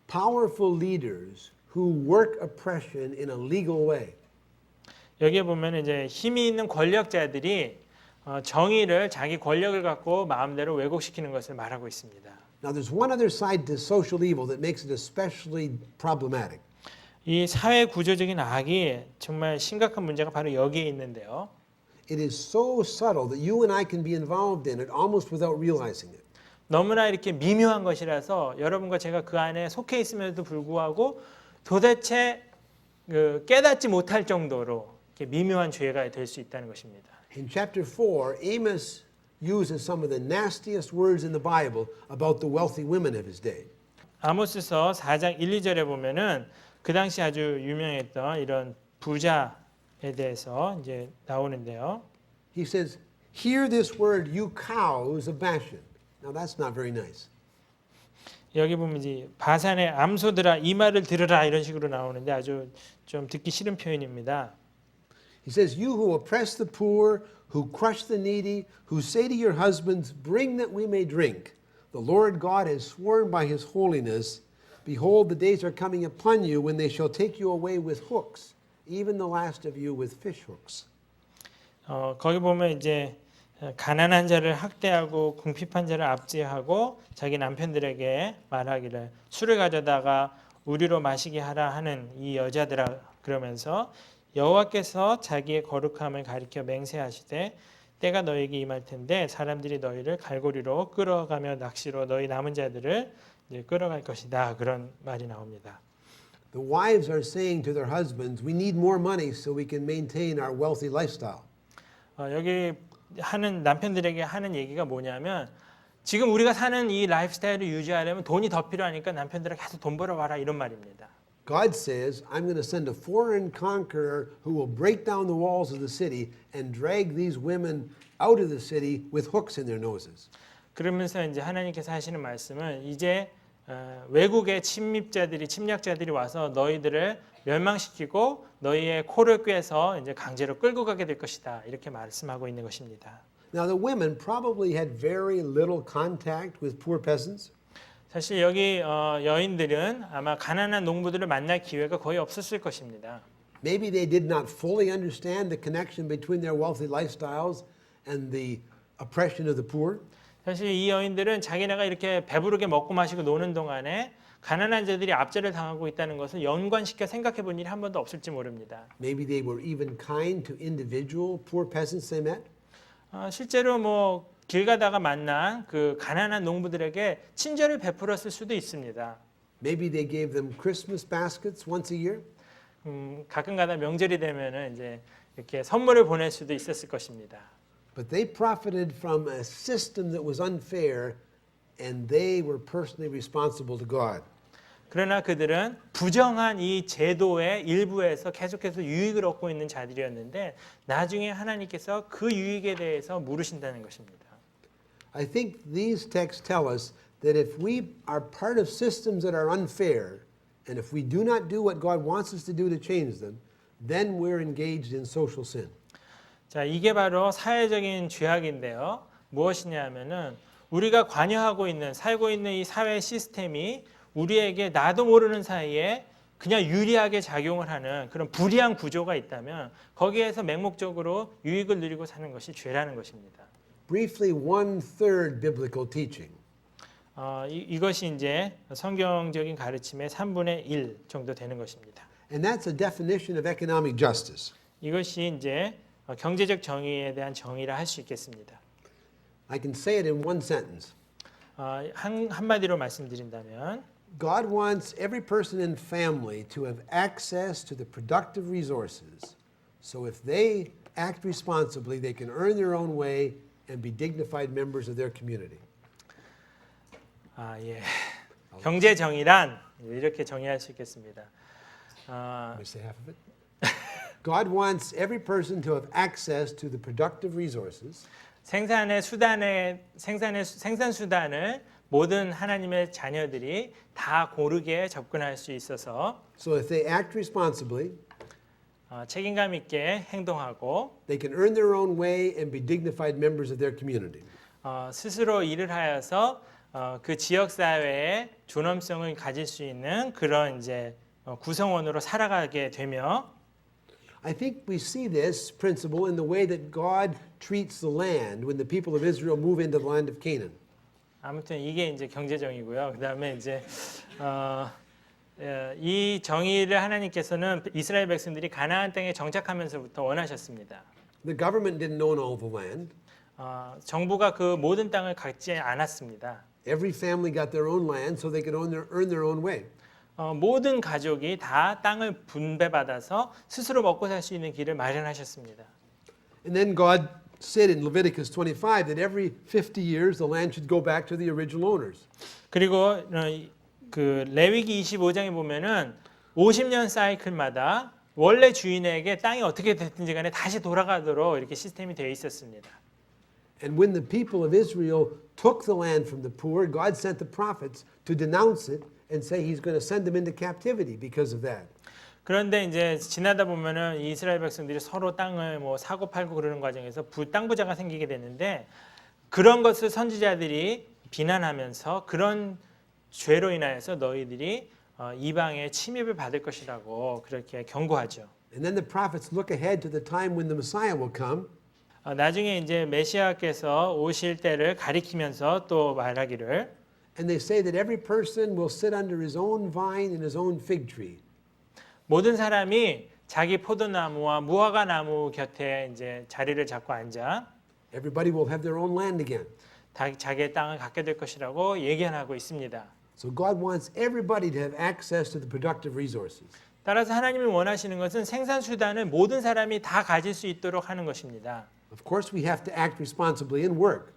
S1: powerful leaders who work oppression in a legal way.
S2: 여기에 보면 이제 힘이 있는 권력자들이 정의를 자기 권력을 갖고 마음대로 왜곡시키는 것을 말하고 있습니다.
S1: Now there's one other side to social evil that makes it especially problematic.
S2: 이 사회 구조적인 악이 정말 심각한 문제가 바로 여기에 있는데요.
S1: It is so subtle that you and I can be involved in it almost without realizing it.
S2: 너무나 이렇게 미묘한 것이라서 여러분과 제가 그 안에 속해 있음에도 불구하고 도대체 깨닫지 못할 정도로 이렇게 미묘한 죄가 될 수 있다는 것입니다.
S1: In chapter 4, Amos uses some of the nastiest words in the Bible about the wealthy women of his day.
S2: 아모스서 4장 1, 2절에 보면은 그 당시 아주 유명했던 이런 부자에 대해서 이제 나오는데요.
S1: He says, "Hear this word, you cows of Bashan." Now that's not very nice.
S2: 여기 보면 이제 바산의 암소들아 이 말을 들으라 이런 식으로 나오는데 아주 좀 듣기 싫은 표현입니다.
S1: He says, "You who oppress the poor, who crush the needy, who say to your husbands, 'Bring that we may drink.' The Lord God has sworn by his holiness, behold, the days are coming upon you when they shall take you away with hooks even the last of you with fish hooks.
S2: 거기 보면 이제 가난한 자를 학대하고 궁핍한 자를 압제하고 자기 남편들에게 말하기를 술을 가져다가 우리로 마시게 하라 하는 이 여자들아 그러면서 여호와께서 자기의 거룩함을 가리켜 맹세하시되 때가 너에게 임할 텐데 사람들이 너희를 갈고리로 끌어가며 낚시로 너희 남은 자들을 이제 끌어갈 것이다 그런 말이 나옵니다.
S1: The wives are saying to their husbands, we need more money so we can maintain our wealthy lifestyle.
S2: 여기 하는 남편들에게 하는 얘기가 뭐냐면 지금 우리가 사는 이 라이프스타일을 유지하려면 돈이 더 필요하니까 남편들아 계속 돈 벌어와라 이런 말입니다.
S1: God says, I'm going to send a foreign conqueror who will break down the walls of the city and drag these women out of the city with hooks in their noses.
S2: 그러면서 이제 하나님께서 하시는 말씀은 이제 외국의 침략자들이 와서 너희들을 멸망시키고 너희의 코를 꿰서 이제 강제로 끌고 가게 될 것이다. 이렇게 말씀하고 있는 것입니다.
S1: Now the women probably had very little contact with poor peasants.
S2: 사실 여기 여인들은 아마 가난한 농부들을 만날 기회가 거의 없었을 것입니다.
S1: Maybe they did not fully understand the connection between their wealthy lifestyles and the oppression of the poor.
S2: 사실 이 여인들은 자기네가 이렇게 배부르게 먹고 마시고 노는 동안에 가난한 자들이 압제를 당하고 있다는 것을 연관시켜 생각해 본 일이 한 번도 없을지 모릅니다.
S1: Maybe they were even kind to individual poor peasants they met.
S2: 실제로 뭐 길 가다가 만난 그 가난한 농부들에게 친절을 베풀었을 수도 있습니다.
S1: Maybe they gave them Christmas baskets once a year.
S2: 가끔가다 명절이 되면은 이제 이렇게 선물을 보낼 수도 있었을 것입니다.
S1: But they profited from a system that was unfair and they were personally responsible to God.
S2: 그러나 그들은 부정한 이 제도의 일부에서 계속해서 유익을 얻고 있는 자들이었는데 나중에 하나님께서 그 유익에 대해서 물으신다는 것입니다.
S1: I think these texts tell us that if we are part of systems that are unfair and if we do not do what God wants us to do to change them, then we're engaged in social sin.
S2: 자, 이게 바로 사회적인 죄악인데요. 무엇이냐면은 우리가 관여하고 있는 살고 있는 이 사회 시스템이 우리에게 나도 모르는 사이에 그냥 유리하게 작용을 하는 그런 불이한 구조가 있다면 거기에서 맹목적으로 유익을 누리고 사는 것이 죄라는 것입니다.
S1: Briefly, 1/3 biblical teaching.
S2: 이것이 이제 성경적인 가르침의 3분의 1 정도 되는 것입니다.
S1: And that's a definition of economic justice.
S2: 이것이 이제 경제적 정의에 대한 정의라 할 수 있겠습니다.
S1: I can say it in one sentence.
S2: 한마디로 말씀드린다면
S1: God wants every person in family to have access to the productive resources. So if they act responsibly, they can earn their own way and be dignified members of their community.
S2: 예. 경제 정의란 이렇게 정의할 수 있겠습니다.
S1: Let me say half of it. God wants every person to have access to the productive resources.
S2: 생산 수단을 모든 하나님의 자녀들이 다 고르게 접근할 수 있어서
S1: So if they act responsibly,
S2: 책임감 있게 행동하고
S1: they can earn their own way and be dignified members of their community.
S2: 스스로 일을 하여서 그 지역 사회의 존엄성을 가질 수 있는 그런 이제 구성원으로 살아가게 되며
S1: I think we see this principle in the way that God treats the land when the people of Israel move into the land of Canaan.
S2: 아무튼 이게 이제 경제정의고요. 그다음에 이제 이 정의를 하나님께서는 이스라엘 백성들이 가나안 땅에 정착하면서부터 원하셨습니다.
S1: The government didn't own all the land.
S2: 정부가 그 모든 땅을 갖지 않았습니다.
S1: Every family got their own land so they could earn their own way.
S2: 모든 가족이 다 땅을 분배받아서 스스로 먹고 살 수 있는 길을 마련하셨습니다.
S1: And then God said in Leviticus 25 that every 50 years the land should go back to the original owners.
S2: 그리고 그 레위기 25장에 보면은 50년 사이클마다 원래 주인에게 땅이 어떻게 됐든지 간에 다시 돌아가도록 이렇게 시스템이 되어 있었습니다.
S1: And when the people of Israel took the land from the poor, God sent the prophets to denounce it and say he's going to send them into captivity because of that.
S2: 그런데 이제 지나다 보면은 이스라엘 백성들이 서로 땅을 뭐 사고 팔고 그러는 과정에서 땅 부자가 생기게 되는데 그런 것을 선지자들이 비난하면서 그런 죄로 인하여서 너희들이 이방의 침입을 받을 것이라고 그렇게 경고하죠.
S1: And then the prophets look ahead to the time when the Messiah will come.
S2: 나중에 이제 메시아께서 오실 때를 가리키면서 또 말하기를
S1: And they say that every person will sit under his own vine and his own fig tree.
S2: 모든 사람이 자기 포도나무와 무화과 나무 곁에 이제 자리를 잡고 앉아
S1: Everybody will have their own land again.
S2: 자기의 땅을 갖게 될 것이라고 예견하고 있습니다.
S1: So God wants everybody to have access to the productive resources.
S2: 따라서 하나님이 원하시는 것은 생산 수단을 모든 사람이 다 가질 수 있도록 하는 것입니다.
S1: Of course, we have to act responsibly and work.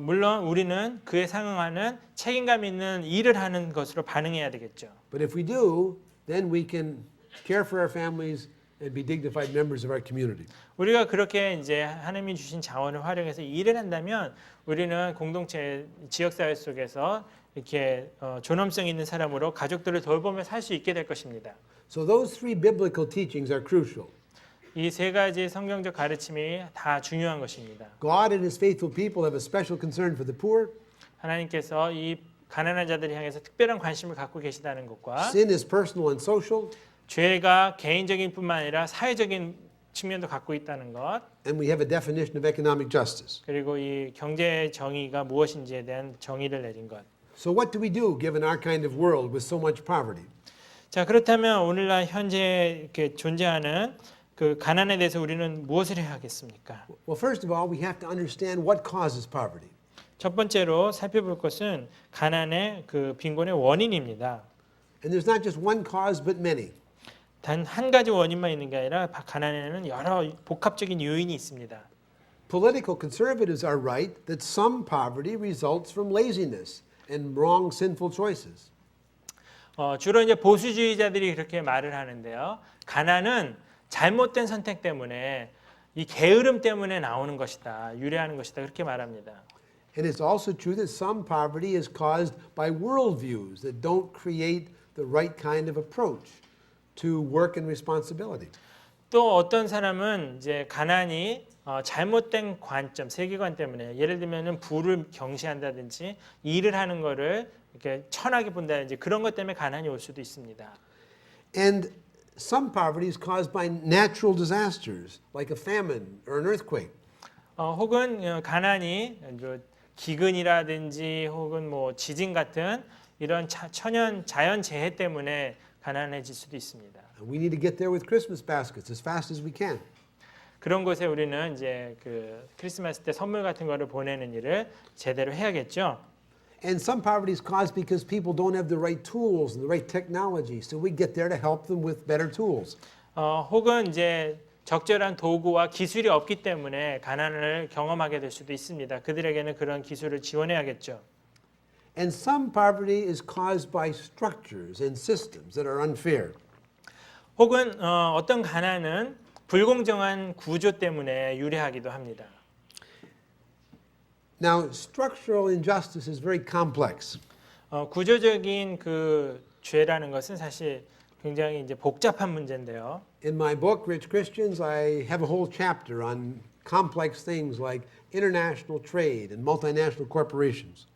S2: 물론 우리는 그에 상응하는 책임감 있는 일을 하는 것으로 반응해야 되겠죠.
S1: But if we do, then we can care for our families and be dignified members of our community.
S2: 우리가 그렇게 이제 하나님이 주신 자원을 활용해서 일을 한다면 우리는 공동체 지역사회 속에서 이렇게 존엄성 있는 사람으로 가족들을 돌보며 살 수 있게 될 것입니다.
S1: So those three biblical teachings are crucial.
S2: 이 세 가지 성경적 가르침이 다 중요한 것입니다.
S1: God and his faithful people have a special concern for the poor.
S2: 하나님께서 이 가난한 자들을 향해서 특별한 관심을 갖고 계시다는 것과
S1: Sin is personal and social,
S2: 죄가 개인적인 뿐만 아니라 사회적인 측면도 갖고 있다는 것,
S1: and we have a definition of economic justice.
S2: 그리고 이 경제 정의가 무엇인지에 대한 정의를 내린 것.
S1: So what do we do given our kind of world with so much poverty?
S2: 자, 그렇다면 오늘날 현재 이렇게 존재하는 그 가난에 대해서 우리는 무엇을 해야 하겠습니까?
S1: Well, first of all, we have to understand what causes poverty.
S2: 첫 번째로 살펴볼 것은 가난의 그 빈곤의 원인입니다.
S1: And there's not just one cause, but many.
S2: 단 한 가지 원인만 있는 게 아니라 가난에는 여러 복합적인 요인이 있습니다.
S1: Political conservatives are right that some poverty results from laziness and wrong sinful choices.
S2: 주로 이제 보수주의자들이 그렇게 말을 하는데요. 가난은 잘못된 선택 때문에 이 게으름 때문에 나오는 것이다, 유래하는 것이다 그렇게 말합니다.
S1: And it's also true that some poverty is caused by worldviews that don't create the right kind of approach to work and responsibility.
S2: 또 어떤 사람은 이제 가난이 잘못된 관점, 세계관 때문에 예를 들면은 부를 경시한다든지 일을 하는 거를 이렇게 천하게 본다든지 그런 것 때문에 가난이 올 수도 있습니다.
S1: And some poverty is caused by natural disasters like a famine or an earthquake.
S2: 혹은 가난이 기근이라든지 혹은 뭐 지진 같은 이런 천연 자연 재해 때문에 가난해질 수도 있습니다.
S1: And we need to get there with Christmas baskets as fast as we can.
S2: 그런 곳에 우리는 이제 그 크리스마스 때 선물 같은 거를 보내는 일을 제대로 해야겠죠.
S1: And some poverty is caused because people don't have the right tools and the right technology, so we get there to help them with better tools.
S2: 혹은 이제 적절한 도구와 기술이 없기 때문에 가난을 경험하게 될 수도 있습니다. 그들에게는 그런 기술을 지원해야겠죠.
S1: And some poverty is caused by structures and systems that are unfair.
S2: 혹은 어떤 가난은 불공정한 구조 때문에 유래하기도 합니다.
S1: Now, structural injustice is very complex.
S2: 구조적인 그 죄라는 것은 사실 굉장히 이제 복잡한 문제인데요.
S1: In my book, Rich Christians, I have a whole chapter on complex things like international trade and multinational corporations.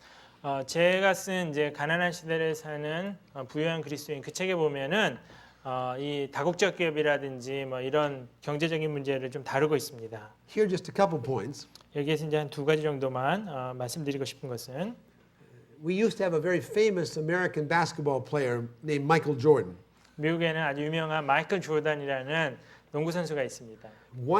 S2: 제가 쓴 이제 가난한 시대를 사는 부유한 그리스도인 그 책에 보면은 이 다국적 기업이라든지 뭐 이런 경제적인 문제를 좀 다루고 있습니다.
S1: Here, just a couple points.
S2: 여기에서 이제 한 두 가지 정도만 말씀드리고 싶은 것은
S1: We used to have a very famous American basketball player named Michael Jordan.
S2: 미국에는 아주 유명한 마이클 조던이라는 농구 선수가 있습니다.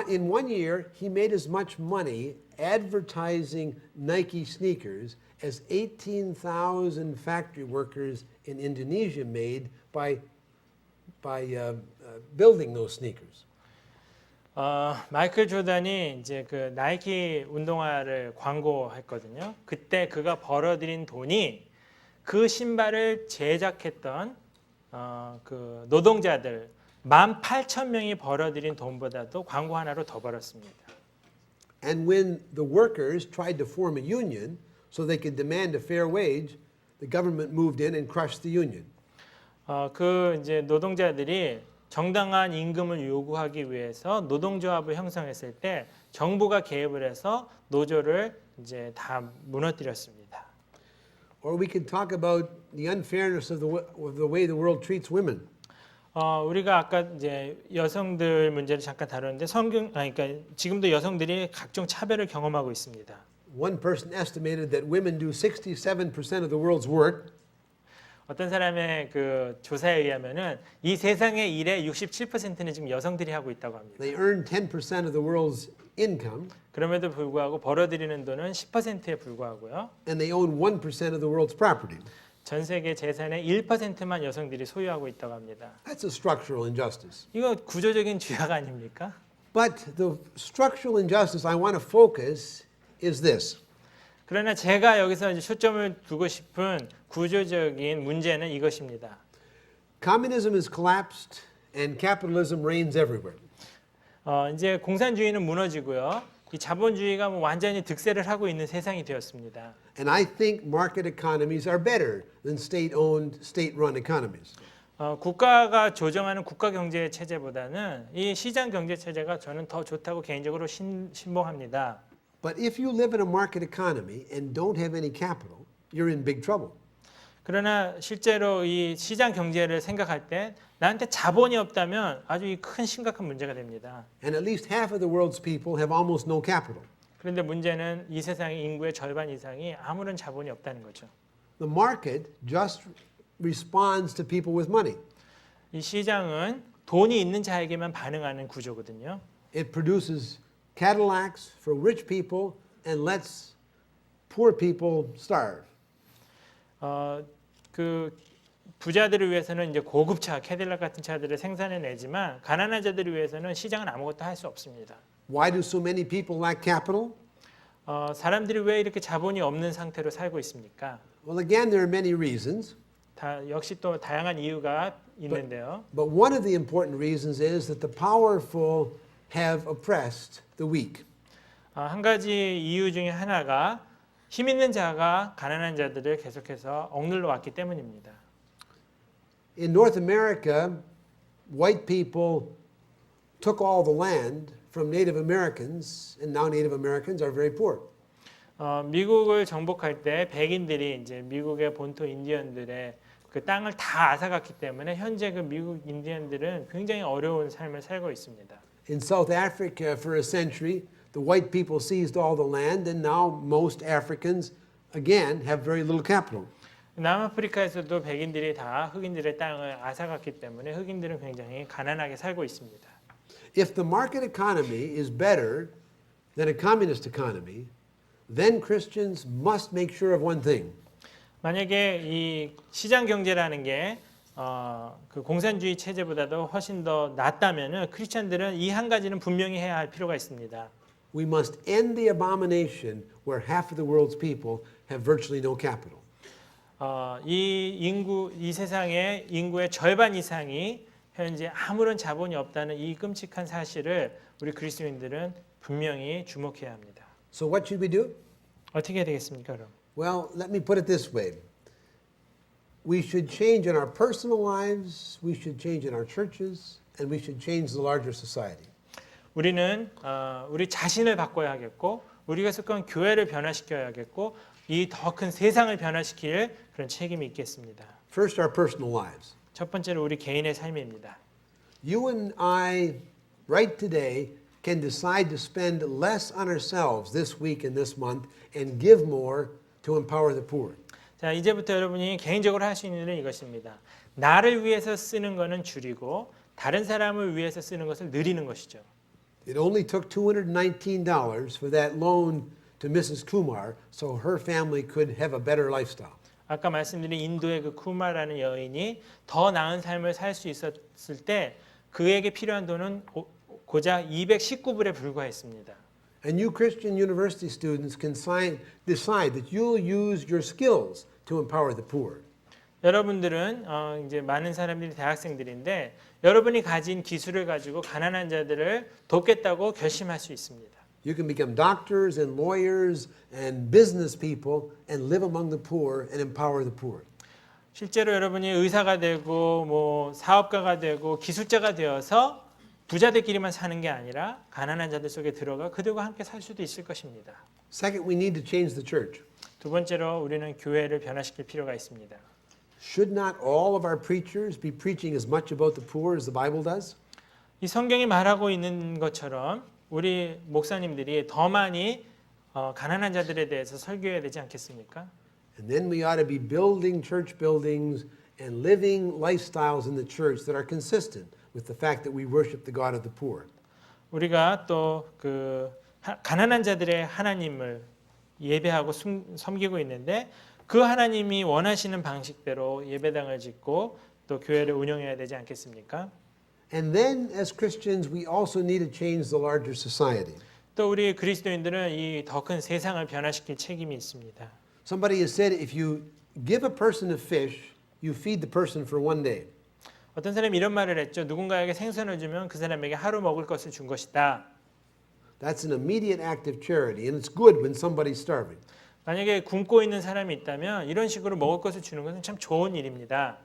S1: In one year, he made as much money advertising Nike sneakers as 18,000 factory workers in Indonesia made by building those sneakers.
S2: 마이클 조던이 이제 그 나이키 운동화를 광고했거든요. 그때 그가 벌어들인 돈이 그 신발을 제작했던 그 노동자들 18,000명이 벌어들인 돈보다도 광고 하나로 더 벌었습니다.
S1: And when the workers tried to form a union so they could demand a fair wage, the government moved in and crushed the union.
S2: 그 이제 노동자들이 정당한 임금을 요구하기 위해서 노동조합을 형성했을 때 정부가 개입을 해서 노조를 이제 다 무너뜨렸습니다.
S1: Or we could talk about the unfairness of the way the world treats women.
S2: 우리가 아까 이제 여성들 문제를 잠깐 다뤘는데 그러니까 지금도 여성들이 각종 차별을 경험하고 있습니다.
S1: One person estimated that women do 67% of the world's work,
S2: 어떤 사람의 그 조사에 의하면은 이 세상의 일의 67%는 지금 여성들이 하고 있다고 합니다.
S1: they earn 10% of the world's income,
S2: 그럼에도 불구하고 벌어들이는 돈은 10%에 불과하고요.
S1: and they own 1% of the world's property.
S2: 전 세계 재산의 1%만 여성들이 소유하고 있다고 합니다.
S1: That's a structural injustice.
S2: 이거 구조적인 죄악 아닙니까?
S1: But the structural injustice I want to focus is this.
S2: 그러나 제가 여기서 이제 초점을 두고 싶은 구조적인 문제는 이것입니다.
S1: Communism has collapsed and capitalism reigns everywhere.
S2: 이제 공산주의는 무너지고요. 이 자본주의가 뭐 완전히 득세를 하고 있는 세상이 되었습니다.
S1: And I think market economies are better than state-owned, state-run economies.
S2: 국가가 조정하는 국가 경제 체제보다는 이 시장 경제 체제가 저는 더 좋다고 개인적으로 신봉합니다.
S1: But if you live in a market economy and don't have any capital, you're in big trouble.
S2: 그러나 실제로 이 시장 경제를 생각할 때 나한테 자본이 없다면 아주 큰 심각한 문제가 됩니다.
S1: And at least half of the world's people have almost no capital.
S2: 그런데 문제는 이 세상의 인구의 절반 이상이 아무런 자본이 없다는 거죠.
S1: The market just responds to people with money.
S2: 이 시장은 돈이 있는 자에게만 반응하는 구조거든요.
S1: It produces Cadillacs for rich people and lets poor people starve.
S2: 그 부자들을 위해서는 이제 고급차, 캐딜락 같은 차들을 생산해내지만 가난한 자들을 위해서는 시장은 아무것도 할 수 없습니다.
S1: Why do so many people lack capital?
S2: 사람들이 왜 이렇게 자본이 없는 상태로 살고 있습니까?
S1: Well, again, there are many reasons.
S2: 역시 또 다양한 이유가 있는데요.
S1: But one of the important reasons is that the powerful have oppressed the weak.
S2: 한 가지 이유 중에 하나가 힘 있는 자가 가난한 자들을 계속해서 억눌러 왔기 때문입니다.
S1: In North America, white people took all the land from Native Americans, and now Native Americans are very poor.
S2: 미국을 정복할 때 백인들이 이제 미국의 본토 인디언들의 그 땅을 다 앗아갔기 때문에 현재 그 미국 인디언들은 굉장히 어려운 삶을 살고 있습니다.
S1: In South Africa, for a century, the white people seized all the land, and now most Africans, again, have very little capital.
S2: 남아프리카에서도 백인들이 다 흑인들의 땅을 앗아갔기 때문에 흑인들은 굉장히 가난하게 살고 있습니다.
S1: If the market economy is better than a communist economy, then Christians must make sure of one thing.
S2: 만약에 이 시장 경제라는 게 그 공산주의 체제보다도 훨씬 더 낫다면은 크리스천들은 이 한 가지는 분명히 해야 할 필요가 있습니다.
S1: We must end the abomination where half of the world's people have virtually no capital.
S2: 이 세상의 인구의 절반 이상이 현재 아무런 자본이 없다는 이 끔찍한 사실을 우리 그리스도인들은 분명히 주목해야 합니다.
S1: So what should we do?
S2: 어떻게 해야 되겠습니까, 그럼?
S1: Well, let me put it this way. We should change in our personal lives, we should change in our churches, and we should change the larger society.
S2: 우리는 우리 자신을 바꿔야 하겠고 우리가 속한 교회를 변화시켜야겠고 이 더 큰 세상을 변화시킬 그런 책임이 있겠습니다.
S1: First, our personal lives.
S2: 첫 번째로 우리 개인의 삶입니다.
S1: You and I, right today, can decide to spend less on ourselves this week and this month and give more to empower the poor.
S2: 자, 이제부터 여러분이 개인적으로 할 수 있는 일은 이것입니다. 나를 위해서 쓰는 것은 줄이고 다른 사람을 위해서 쓰는 것을 늘리는 것이죠.
S1: It only took $219 for that loan to Mrs. Kumar so her family could have a better lifestyle.
S2: 아까 말씀드린 인도의 그 쿠마라는 여인이 더 나은 삶을 살 수 있었을 때 그에게 필요한 돈은 고작 219불에 불과했습니다.
S1: And you Christian university students can decide that you'll use your skills to empower the poor.
S2: 여러분들은 이제 많은 사람들이 대학생들인데 여러분이 가진 기술을 가지고 가난한 자들을 돕겠다고 결심할 수 있습니다.
S1: You can become doctors and lawyers and business people and live among the poor and empower the poor.
S2: 실제로 여러분이 의사가 되고 뭐 사업가가 되고 기술자가 되어서 부자들끼리만 사는 게 아니라 가난한 자들 속에 들어가 그들과 함께 살 수도 있을 것입니다.
S1: Second, we need to change the church.
S2: 두 번째로 우리는 교회를 변화시킬 필요가 있습니다.
S1: Should not all of our preachers be preaching as much about the poor as the Bible does?
S2: 이 성경이 말하고 있는 것처럼 우리 목사님들이 더 많이 가난한 자들에 대해서 설교해야 되지 않겠습니까?
S1: And then we ought to be building church buildings and living lifestyles in the church that are consistent with the fact that we worship the God of the poor.
S2: 우리가 또 그 가난한 자들의 하나님을 예배하고 섬기고 있는데 그 하나님이 원하시는 방식대로 예배당을 짓고 또 교회를 운영해야 되지 않겠습니까?
S1: And then as Christians, we also need to change the larger society.
S2: 또 우리 그리스도인들은 이 더 큰 세상을 변화시킬 책임이 있습니다.
S1: Somebody has said if you give a person a fish, you feed the person for one day.
S2: 어떤 사람이 이런 말을 했죠. 누군가에게 생선을 주면 그 사람에게 하루 먹을 것을 준 것이다.
S1: That's an immediate act of charity, and it's good when somebody's starving.
S2: 만약에 굶고 있는 사람이 있다면 이런 식으로 먹을 것을 주는 것은 참 좋은 일입니다.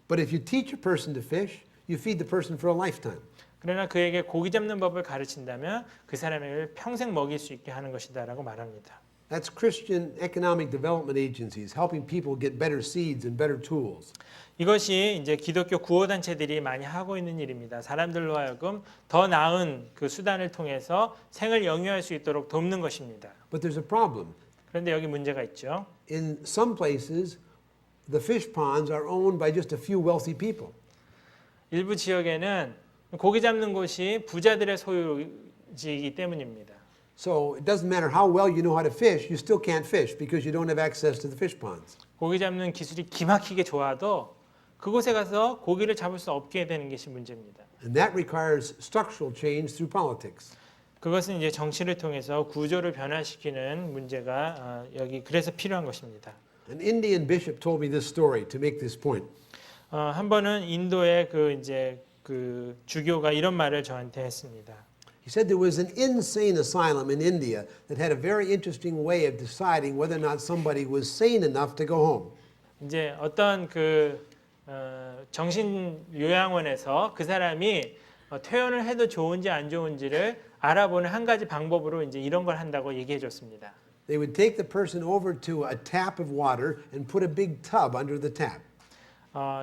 S1: But if you teach a person to fish, you feed the person for a lifetime.
S2: 그러나 그에게 고기 잡는 법을 가르친다면 그 사람에게 평생 먹일 수 있게 하는 것이다라고 말합니다.
S1: That's Christian economic development agencies helping people get better seeds and better tools.
S2: 이것이 이제 기독교 구호 단체들이 많이 하고 있는 일입니다. 사람들로 하여금 더 나은 그 수단을 통해서 생을 영위할 수 있도록 돕는 것입니다.
S1: But there's a problem.
S2: 그런데 여기 문제가 있죠.
S1: In some places, the fish ponds are owned by just a few wealthy people.
S2: 일부 지역에는 고기 잡는 곳이 부자들의 소유지이기 때문입니다.
S1: So it doesn't matter how well you know how to fish, you still can't fish because you don't have access to the fish ponds.
S2: 고기 잡는 기술이 기막히게 좋아도 그곳에 가서 고기를 잡을 수 없게 되는 것이 문제입니다.
S1: And that requires structural change through politics.
S2: 그것은 이제 정치를 통해서 구조를 변화시키는 문제가 여기 그래서 필요한 것입니다.
S1: An Indian bishop told me this story to make this point.
S2: 한 번은 인도의 그 주교가 이런 말을 저한테 했습니다.
S1: He said there was an insane asylum in India that had a very interesting way of deciding whether or not somebody was sane enough to go home.
S2: 이제 어떤 그 정신 요양원에서 그 사람이 퇴원을 해도 좋은지 안 좋은지를 알아보는 한 가지 방법으로 이제 이런 걸 한다고 얘기해 줬습니다.
S1: They would take the person over to a tap of water and put a big tub under the tap.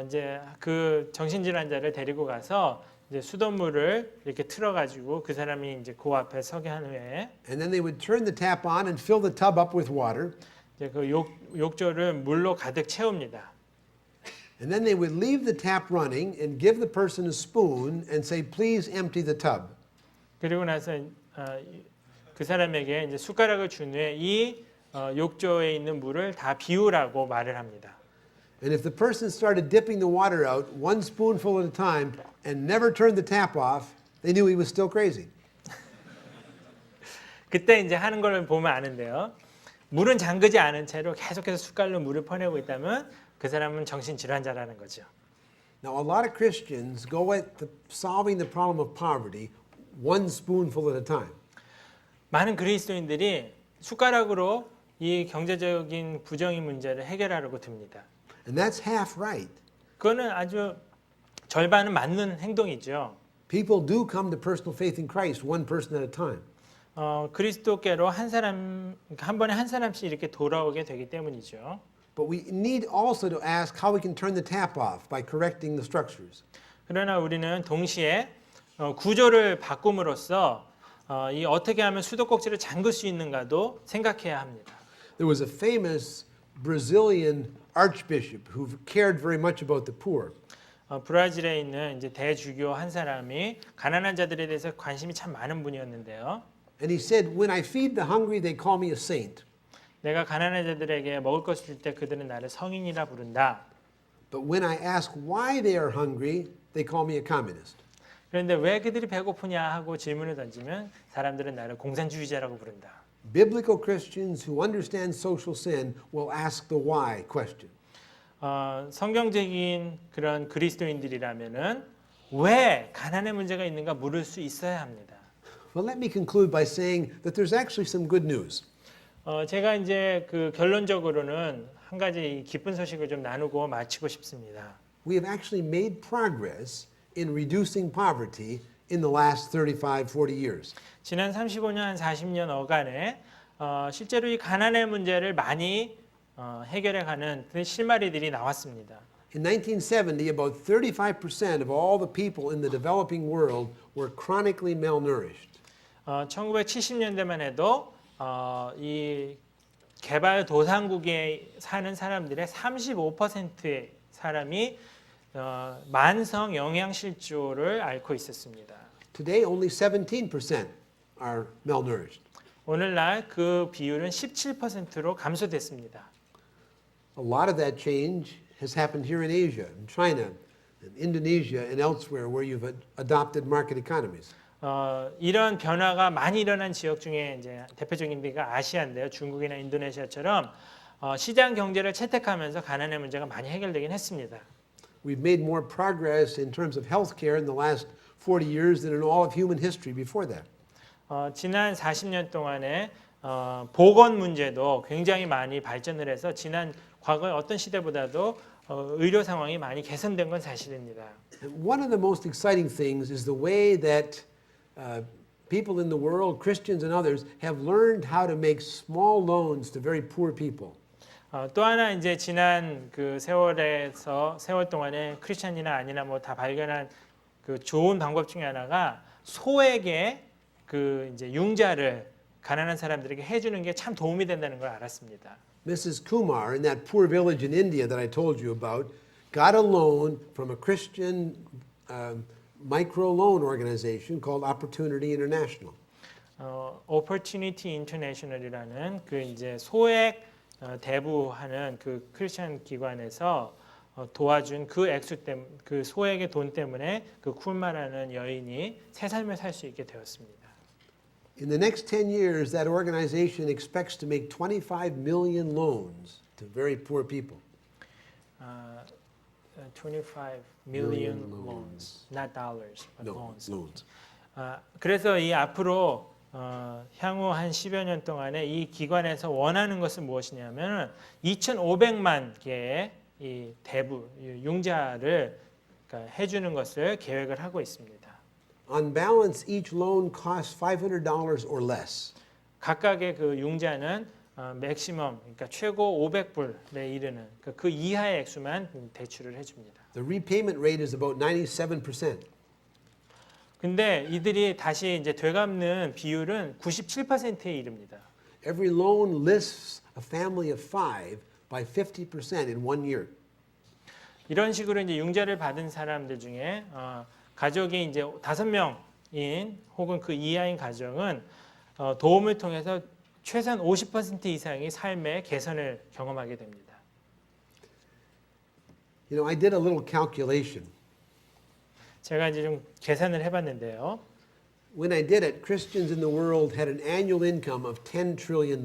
S2: 이제 그 정신질환자를 데리고 가서 이제 수돗물을 이렇게 틀어가지고 그 사람이 이제 그 앞에 서게 한 후에
S1: And then they would turn the tap on and fill the tub up with water.
S2: 이제 그 욕조를 물로 가득 채웁니다.
S1: And then they would leave the tap running and give the person a spoon and say, "Please empty the tub."
S2: 그리고 나서 그 사람에게 이제 숟가락을 준 후에 이 욕조에 있는 물을 다 비우라고 말을 합니다.
S1: And if the person started dipping the water out one spoonful at a time and never turned the tap off, they knew he was still crazy.
S2: 그때 이제 하는 걸 보면 아는데요. 물은 잠그지 않은 채로 계속해서 숟갈로 물을 퍼내고 있다면 그 사람은 정신질환자라는 거죠.
S1: Now, a lot of Christians go at solving the problem of poverty one spoonful at a time.
S2: 많은 그리스도인들이 숟가락으로 이 경제적인 부정의 문제를 해결하려고 듭니다.
S1: And that's half right.
S2: 그거는 아주 절반은 맞는 행동이죠.
S1: People do come to personal faith in Christ one person at a time.
S2: 그리스도께로 한 번에 한 사람씩 이렇게 돌아오게 되기 때문이죠.
S1: But we need also to ask how we can turn the tap off by correcting the structures.
S2: 그러나 우리는 동시에 구조를 바꿈으로써 이 어떻게 하면 수도꼭지를 잠글 수 있는가도 생각해야 합니다.
S1: There was a famous Brazilian archbishop who cared very much about the poor.
S2: 브라질에 있는 이제 대주교 한 사람이 가난한 자들에 대해서 관심이 참 많은 분이었는데요.
S1: And he said, "When I feed the hungry, they call me a saint.
S2: 내가 가난한 자들에게 먹을 것을 줄 때 그들은 나를 성인이라 부른다.
S1: But when I ask why they are hungry, they call me a communist."
S2: 그런데 왜 그들이 배고프냐 하고 질문을 던지면 사람들은 나를 공산주의자라고 부른다.
S1: Biblical Christians who understand social sin will ask the why question.
S2: 성경적인 그런 그리스도인들이라면은 왜 가난의 문제가 있는가 물을 수 있어야 합니다.
S1: Well, let me conclude by saying that there's actually some good news.
S2: 제가 이제 그 결론적으로는 한 가지 기쁜 소식을 좀 나누고 마치고 싶습니다.
S1: We have actually made progress in reducing poverty in the last 35, 40 years.
S2: 지난 35년, 40년 어간에 실제로 이 가난의 문제를 많이 해결해가는 실마리들이 나왔습니다.
S1: In 1970, about 35% of all the people in the developing world were chronically malnourished.
S2: 1970년대만 해도 이 개발도상국에 사는 사람들의 35%의 사람이 만성 영양실조를 앓고 있었습니다.
S1: Today, only 17% are malnourished.
S2: 오늘날 그 비율은 17%로 감소됐습니다.
S1: A lot of that change has happened here in Asia, in China, in Indonesia, and elsewhere where you've adopted market economies.
S2: 이런 변화가 많이 일어난 지역 중에 이제 대표적인 데가 아시아인데요. 중국이나 인도네시아처럼 시장 경제를 채택하면서 가난의 문제가 많이 해결되긴 했습니다.
S1: We've made more progress in terms of healthcare in the last 40 years than in all of human history before that.
S2: 지난 40년 동안에 보건 문제도 굉장히 많이 발전을 해서 지난 과거의 어떤 시대보다도 의료 상황이 많이 개선된 건 사실입니다.
S1: And one of the most exciting things is the way that people in the world, Christians and others, have learned how to make small loans to very poor people.
S2: 또 하나 이제 지난 그 세월 동안에 크리스천이나 아니나 뭐 다 발견한 그 좋은 방법 중에 하나가 소액의 그 이제 융자를 가난한 사람들에게 해주는 게 참 도움이 된다는 걸 알았습니다.
S1: Mrs. Kumar in that poor village in India that I told you about got a loan from a Christian micro loan organization called Opportunity International.
S2: Opportunity International이라는 그 이제 소액 대부하는 그 크리스천 기관에서 도와준 그 액수 때문에 그 소액의 돈 때문에 그 쿨마라는 여인이 새 삶을 살 수 있게 되었습니다.
S1: In the next 10 years, that organization expects to make 25 million loans to very poor people.
S2: 25 million loans, not dollars, but loans.
S1: Loans.
S2: 그래서 이 앞으로 향후 한 10여 년 동안에 이 기관에서 원하는 것은 무엇이냐면 2,500만 개의 이 대부 융자를 그러니까 해주는 것을 계획을 하고 있습니다.
S1: On balance, each loan costs $500 or less.
S2: 각각의 그 융자는 맥시멈, 그러니까 최고 500불에 이르는 그 이하의 액수만 대출을 해줍니다.
S1: The repayment rate is about 97%.
S2: 근데 이들이 다시 이제 되갚는 비율은 97%에 이릅니다.
S1: Every loan lifts a family of 5 by 50% in 1 year.
S2: 이런 식으로 이제 융자를 받은 사람들 중에 가족이 이제 5명인 혹은 그 이하인 가정은 도움을 통해서 최소한 50% 이상의 삶의 개선을 경험하게 됩니다.
S1: You know, I did a little calculation.
S2: 제가 이제 좀 계산을 해봤는데요.
S1: When I did it, Christians in the world had an annual income of $10 trillion.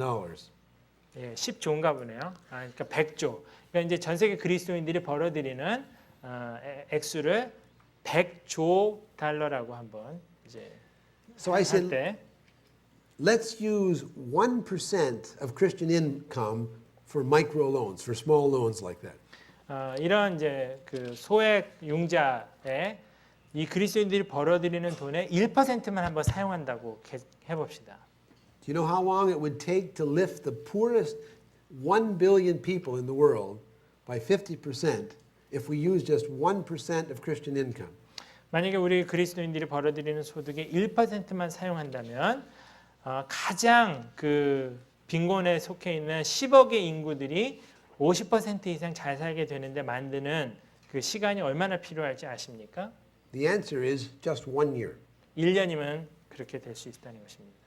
S2: 예, 10조인가 보네요. 그러니까 100조. 그러니까 이제 전 세계 그리스도인들이 벌어들이는 액수를 100조 달러라고 한번 이제
S1: So I
S2: 할
S1: said,
S2: 때
S1: let's use 1% of Christian income for micro loans, for small loans like that.
S2: 이런 이제 그 소액 융자에 이 그리스도인들이 벌어들이는 돈의 1%만 한번 사용한다고 해봅시다.
S1: Do you know how long it would take to lift the poorest 1 billion people in the world by 50% if we use just 1% of Christian income?
S2: 만약에 우리 그리스도인들이 벌어들이는 소득의 1%만 사용한다면 가장 그 빈곤에 속해 있는 10억의 인구들이 50% 이상 잘 살게 되는데 만드는 그 시간이 얼마나 필요할지 아십니까?
S1: The answer is just 1 year.
S2: 1년이면 그렇게 될 수 있다는 것입니다.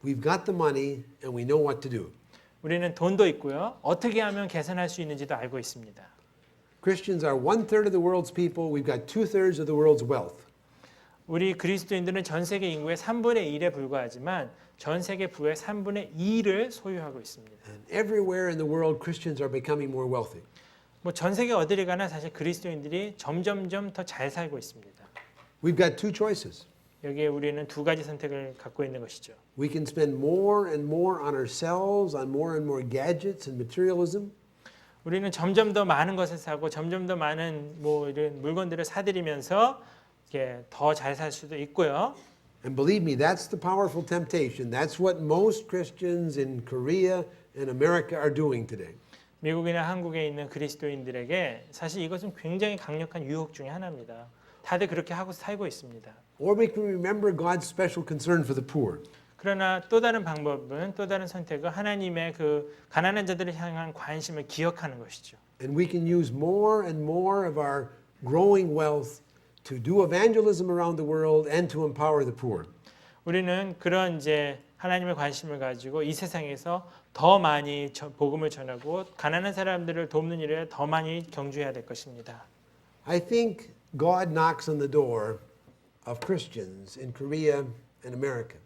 S1: We've got the money and we know what to do.
S2: 우리는 돈도 있고요. 어떻게 하면 개선할 수 있는지도 알고 있습니다.
S1: Christians are 1/3 of the world's people. We've got 2/3 of the world's wealth.
S2: 우리 그리스도인들은 전 세계 인구의 3분의 1에 불과하지만 전 세계 부의 3분의 2를 소유하고 있습니다.
S1: And everywhere in the world, Christians are becoming more wealthy.
S2: 뭐 전 세계 어디를 가나 사실 그리스도인들이 점점점 더 잘 살고 있습니다.
S1: We've got two choices.
S2: 여기에 우리는 두 가지 선택을 갖고 있는 것이죠.
S1: We can spend more and more on ourselves, on more and more gadgets and materialism.
S2: 우리는 점점 더 많은 것을 사고 점점 더 많은 뭐 이런 물건들을 사들이면서 더 잘 살 수도 있고요.
S1: And believe me, that's the powerful temptation. That's what most Christians in Korea and America are doing today.
S2: 미국이나 한국에 있는 그리스도인들에게 사실 이것은 굉장히 강력한 유혹 중에 하나입니다. 다들 그렇게 하고 살고 있습니다.
S1: Or we can remember God's special concern for the poor.
S2: 그러나 또 다른 방법은 또 다른 선택은 하나님의 그 가난한 자들을 향한 관심을 기억하는 것이죠.
S1: And we can use more and more of our growing wealth to do evangelism around the world and to empower the poor.
S2: 우리는 그런 이제 하나님의 관심을 가지고 이 세상에서 더 많이 복음을 전하고 가난한 사람들을 돕는 일에 더 많이 경주해야 될 것입니다.
S1: I think God knocks on the door of Christians in Korea and America.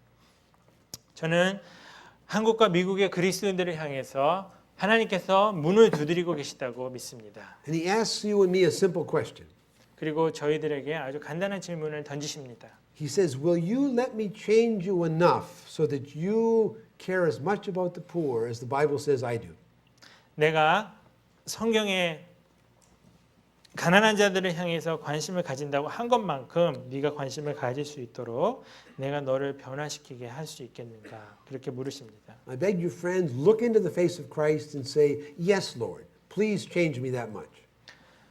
S2: 저는 한국과 미국의 그리스도인들을 향해서 하나님께서 문을 두드리고 계시다고 믿습니다.
S1: And He asks you and me a simple question.
S2: 그리고 저희들에게 아주 간단한 질문을 던지십니다.
S1: He says, will you let me change you enough so that you care as much about the poor as the Bible says I do?
S2: 내가 성경에 가난한 자들을 향해서 관심을 가진다고 한 것만큼 네가 관심을 가질 수 있도록 내가 너를 변화시키게 할 수 있겠는가? 그렇게 물으십니다.
S1: I beg you friends, look into the face of Christ and say, yes, Lord, please change me that much.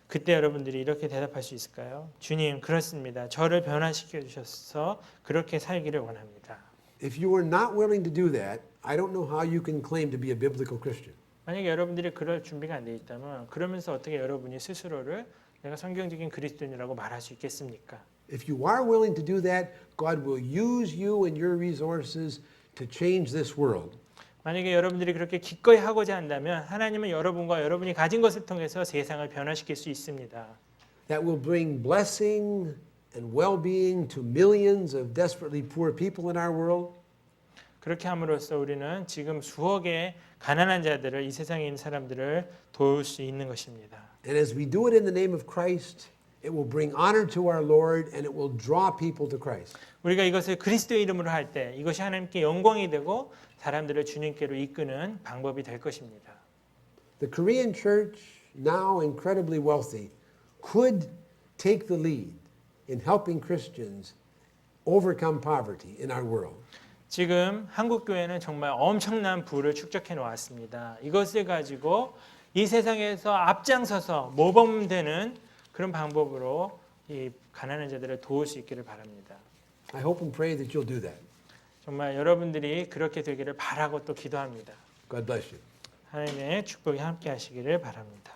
S2: 그때 여러분들이 이렇게 대답할 수 있을까요? 주님, 그렇습니다. 저를 변화시켜 주셔서 그렇게 살기를 원합니다.
S1: If you are not willing to do that, I don't know how you can claim to be a biblical Christian.
S2: 만약에 여러분들이 그럴 준비가 안 돼 있다면 그러면서 어떻게 여러분이 스스로를 내가 성경적인 그리스도인이라고 말할 수 있겠습니까?
S1: If you are willing to do that, God will use you and your resources to change this world.
S2: 만약에 여러분들이 그렇게 기꺼이 하고자 한다면 하나님은 여러분과 여러분이 가진 것을 통해서 세상을 변화시킬 수 있습니다.
S1: That will bring blessing and well-being to millions of desperately poor people in our world.
S2: 그렇게 함으로써 우리는 지금 수억의 가난한 자들을 이 세상에 있는 사람들을 도울 수 있는 것입니다.
S1: And as we do it in the name of Christ, it will bring honor to our Lord and it will draw people to Christ.
S2: 우리가 이것을 그리스도의 이름으로 할 때 이것이 하나님께 영광이 되고 사람들을 주님께로 이끄는 방법이 될 것입니다.
S1: The Korean church, now incredibly wealthy, could take the lead in helping Christians overcome poverty in our world.
S2: 지금 한국 교회는 정말 엄청난 부를 축적해 놓았습니다. 이것을 가지고 이 세상에서 앞장서서 모범되는 그런 방법으로 이 가난한 자들을 도울 수 있기를 바랍니다.
S1: I hope and pray that you'll do that.
S2: 정말 여러분들이 그렇게 되기를 바라고 또 기도합니다.
S1: God bless you.
S2: 하나님의 축복이 함께 하시기를 바랍니다.